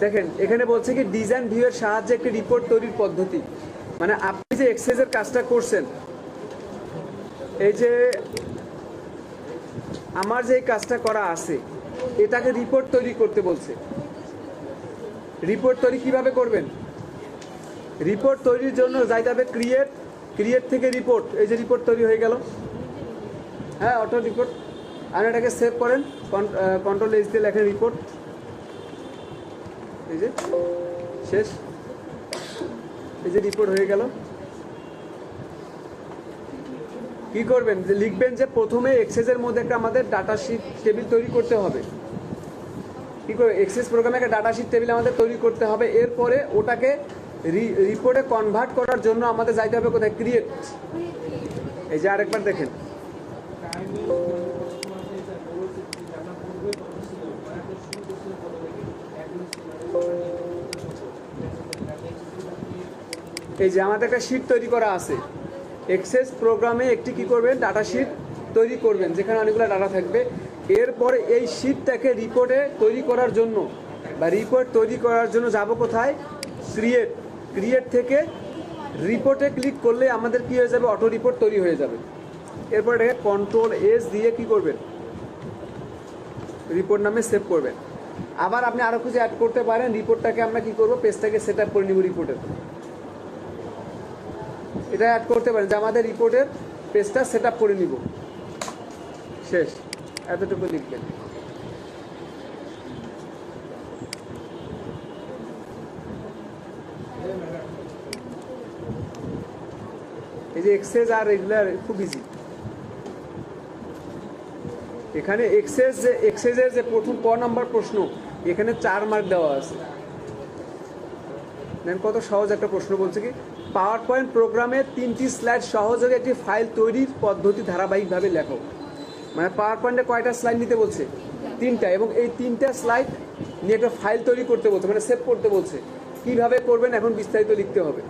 দেখেন এখানে বলছে কি ডিজাইন ভিউয়ের সাহায্যে একটি রিপোর্ট তৈরির পদ্ধতি, মানে আপনি যে এক্সেসের কাজটা করছেন, এই যে আমার যে কাজটা করা আছে এটাকে রিপোর্ট তৈরি করতে বলছে। রিপোর্ট তৈরি কিভাবে করবেন? রিপোর্ট তৈরির জন্য যাইতে হবে ক্রিয়েট, ক্রিয়েট থেকে রিপোর্ট, এই যে রিপোর্ট তৈরি হয়ে গেল। হ্যাঁ, অটো রিপোর্ট। আর এটাকে সেভ করেন, কন্ট্রোল এস দিয়ে লেখেন রিপোর্ট, এই যে শেষ, এই যে রিপোর্ট হয়ে গেল। কি করবেন? যে লিখবেন যে প্রথমে এক্সেসের মধ্যে একটা আমাদের ডাটা শিট টেবিল তৈরি করতে হবে। কি করে? এক্সেস প্রোগ্রামে একটা ডাটা শিট টেবিল আমাদের তৈরি করতে হবে। এরপরে ওটাকে রিপোর্টে কনভার্ট করার জন্য আমাদের যাইতে হবে কোথায়? ক্রিয়েট। এই যে আরেকবার দেখেন, এই যে আমাদের একটা শিট তৈরি করা আছে। এক্সেস প্রোগ্রামে একটি কি করবেন? ডাটা শিট তৈরি করবেন যেখানে অনেকগুলো ডাটা থাকবে। এরপরে এই শিটটাকে রিপোর্টে তৈরি করার জন্য বা রিপোর্ট তৈরি করার জন্য যাব কোথায়? ক্রিয়েট। ক্রিয়েট থেকে রিপোর্টে ক্লিক করলে আমাদের কি হয়ে যাবে? অটো রিপোর্ট তৈরি হয়ে যাবে। এরপর এটাকে কন্ট্রোল এস দিয়ে কি করবেন? রিপোর্ট নামে সেভ করবেন। আবার আপনি আরও কিছু অ্যাড করতে পারেন। রিপোর্টটাকে আমরা কি করব? পেজটাকে সেট আপ করে নিব রিপোর্টের। এটা অ্যাড করতে পারেন যে আমাদের রিপোর্টের পেজটা সেট আপ করে নিব। শেষ, এতটুকু লিখবেন। এই যে এক্সেস আর রেগুলার খুব ইজি। এখানে এক্সেসের যে প্রথম নাম্বার প্রশ্ন, এখানে 4 মার্ক দেওয়া আছে। দেন কত সহজ একটা প্রশ্ন বলছে কি পাওয়ার পয়েন্ট প্রোগ্রামে 3টি স্লাইড সহযোগে একটি ফাইল তৈরির পদ্ধতি ধারাবাহিকভাবে লেখো। মানে পাওয়ার পয়েন্টে কয়টা স্লাইড নিতে বলছে? 3টা, এবং এই 3টা স্লাইড নিয়ে একটা ফাইল তৈরি করতে বলছে, মানে সেভ করতে বলছে। কিভাবে করবেন এখন বিস্তারিত লিখতে হবে।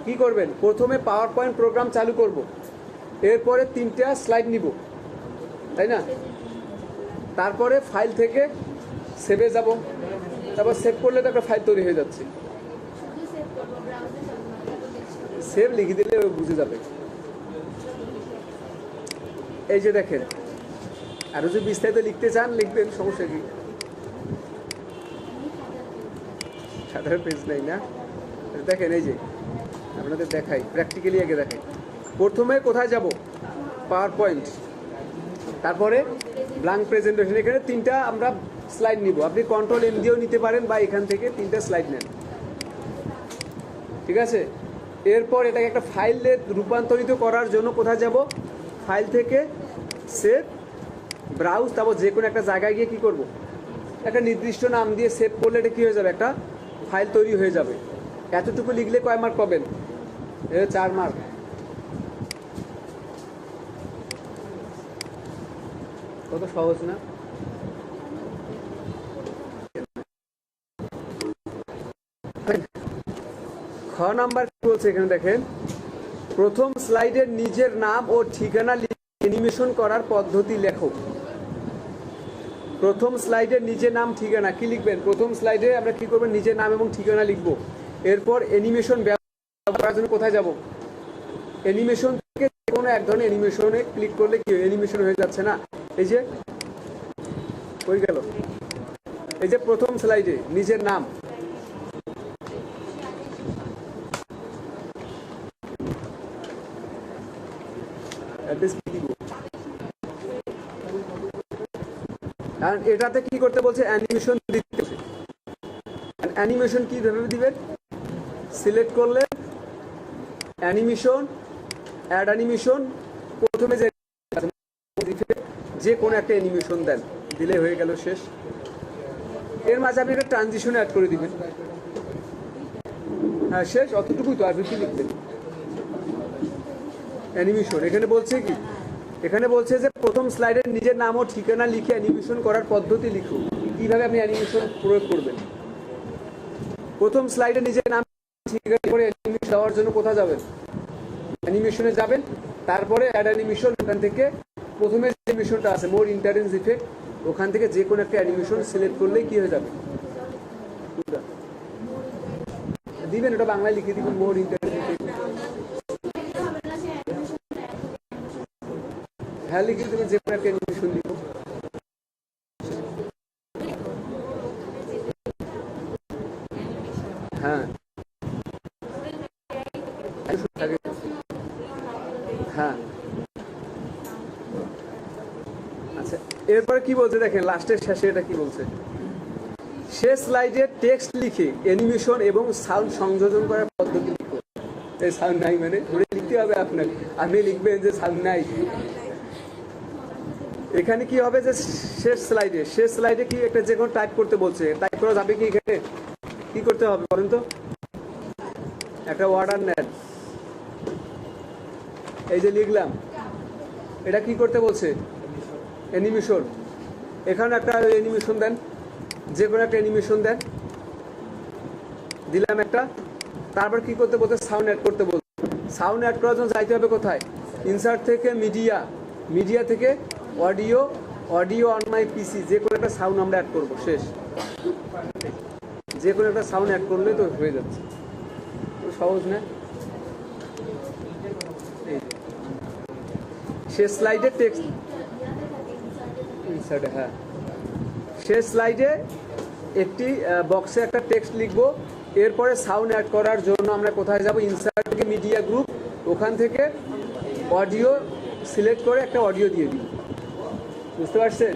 কি করবেন? প্রথমে পাওয়ার পয়েন্ট প্রোগ্রাম চালু করব, এরপরে 3টা স্লাইড নিব, তাই না? তারপরে ফাইল থেকে সেভে যাব, তারপর সেভ করলে তো একটা ফাইল তৈরি হয়ে যাচ্ছে। সেভ লিখে দিলে বুঝে যাবে। এই যে দেখেন, আরো যদি বিস্তারিত লিখতে চান লিখবেন, সমস্যা কি? সাধারণ পেজ নাই না? দেখেন এই যে আপনাদের দেখাই, প্র্যাকটিক্যালি আগে দেখাই। প্রথমে কোথায় যাব? পাওয়ার পয়েন্ট, তারপরে ব্ল্যাঙ্ক প্রেজেন্টেশন। এখানে 3টা আমরা স্লাইড নিব। আপনি কন্ট্রোল এম দিয়েও নিতে পারেন বা এখান থেকে 3টা স্লাইড নেন, ঠিক আছে? এরপর এটাকে একটা ফাইলে রূপান্তরিত করার জন্য কোথায় যাব? ফাইল থেকে সেভ, ব্রাউজ, তারপর যে কোনো একটা জায়গায় গিয়ে কী করব? একটা নির্দিষ্ট নাম দিয়ে সেভ করলে এটা কী হয়ে যাবে? একটা ফাইল তৈরি হয়ে যাবে। এতটুকু লিখলে কয় মার্ক পাবেন? 4 মার্ক। কত সহজ না? খ নাম্বার কি বলছে এখানে দেখেন, প্রথম স্লাইডের নিজের নাম ও ঠিকানা অ্যানিমেশন করার পদ্ধতি লেখো। প্রথম স্লাইডের নিজের নাম ঠিকানা কি লিখবেন? প্রথম স্লাইডে আমরা কি করবেন? নিজের নাম এবং ঠিকানা লিখবো। এরপর অ্যানিমেশন ব্যবহার করার জন্য কোথায় যাব? অ্যানিমেশন থেকে কোনো এক ধরনের অ্যানিমেশনে ক্লিক করলে কি অ্যানিমেশন হয়ে যাচ্ছে না? এই যে হয়ে গেল। এই যে প্রথম স্লাইডে নিজের নাম, এটাতে কি করতে বলছে? অ্যানিমেশন দিতে। অ্যানিমেশন কিভাবে দিবেন? সিলেক্ট করলে অ্যানিমেশন, অ্যাড অ্যানিমেশন, প্রথমে যে কোনো একটা অ্যানিমেশন দেন, দিলে হয়ে গেল, শেষ। এর মাঝে আপনি একটা ট্রানজিশন অ্যাড করে দিবেন। হ্যাঁ, শেষ, অতটুকুই তো। আর কি লিখবেন? অ্যানিমেশন। এখানে বলছে কি? এখানে বলছে যে প্রথম স্লাইডের নিজের নাম ও ঠিকানা লিখে অ্যানিমেশন করার পদ্ধতি লিখুন। কিভাবে আপনি অ্যানিমেশন প্রয়োগ করবেন। প্রথম স্লাইডে নিজের নাম ঠিক করে অ্যানিমেশন দেওয়ার জন্য কোথায় যাবেন, অ্যানিমেশনে যাবেন, তারপরে অ্যাড অ্যানিমেশন, এখান থেকে প্রথমে যে অ্যানিমেশনটা আছে মোর ইন্টারেন্স ইফেক্ট, ওখান থেকে যে কোনো একটা অ্যানিমেশন সিলেক্ট করলেই কি হয়ে যাবে দিবেন, ওটা বাংলায় লিখে দিবেন মোর ইন্টারেন্স ইফেক্ট। হ্যাঁ লিখে দেবেন, যে কোনো একটা অ্যানিমেশন লিখুন। হ্যাঁ হ্যাঁ আচ্ছা, এরপরে কি বলছে দেখেন, লাস্টের শেষে এটা কি বলছে, শেষ স্লাইডে টেক্সট লিখে অ্যানিমেশন এবং সাউন্ড সংযোজন করার পদ্ধতি লিখুন। এই সাউন্ড নাই মানে ধরে লিখতে হবে আপনাকে, আপনি লিখবেন যে সাউন্ড নাই। এখানে কি হবে যে শেষ স্লাইডে কি একটা যে কোনো টাইপ করতে বলছে, টাইপ করা যাবে কি, এখানে কি করতে হবে বলেন তো, একটা অর্ডার নেন, এই যে লিখলাম, এটা কি করতে বলছে, অ্যানিমেশন, এখানে একটা অ্যানিমেশন দেন, যে কোনো একটা অ্যানিমেশন দেন, দিলাম একটা, তারপর কি করতে বলছে, সাউন্ড অ্যাড করতে বলছে। সাউন্ড অ্যাড করার জন্য যাইতে হবে কোথায়, ইনসার্ট থেকে মিডিয়া থেকে অডিও অন মাই পিসি, যে কোনো একটা সাউন্ড আমরা অ্যাড করবো, শেষ যে কোনো একটা সাউন্ড অ্যাড করলে তো হয়ে যাচ্ছে, সহজ না। শেষ স্লাইডে টেক্সট ইনসার্টে, হ্যাঁ শেষ স্লাইডে একটি বক্সে একটা টেক্সট লিখবো, এরপরে সাউন্ড অ্যাড করার জন্য আমরা কোথায় যাব, ইনসার্ট থেকে মিডিয়া গ্রুপ, ওখান থেকে অডিও সিলেক্ট করে একটা অডিও দিয়ে দিই, বুঝতে পারছেন।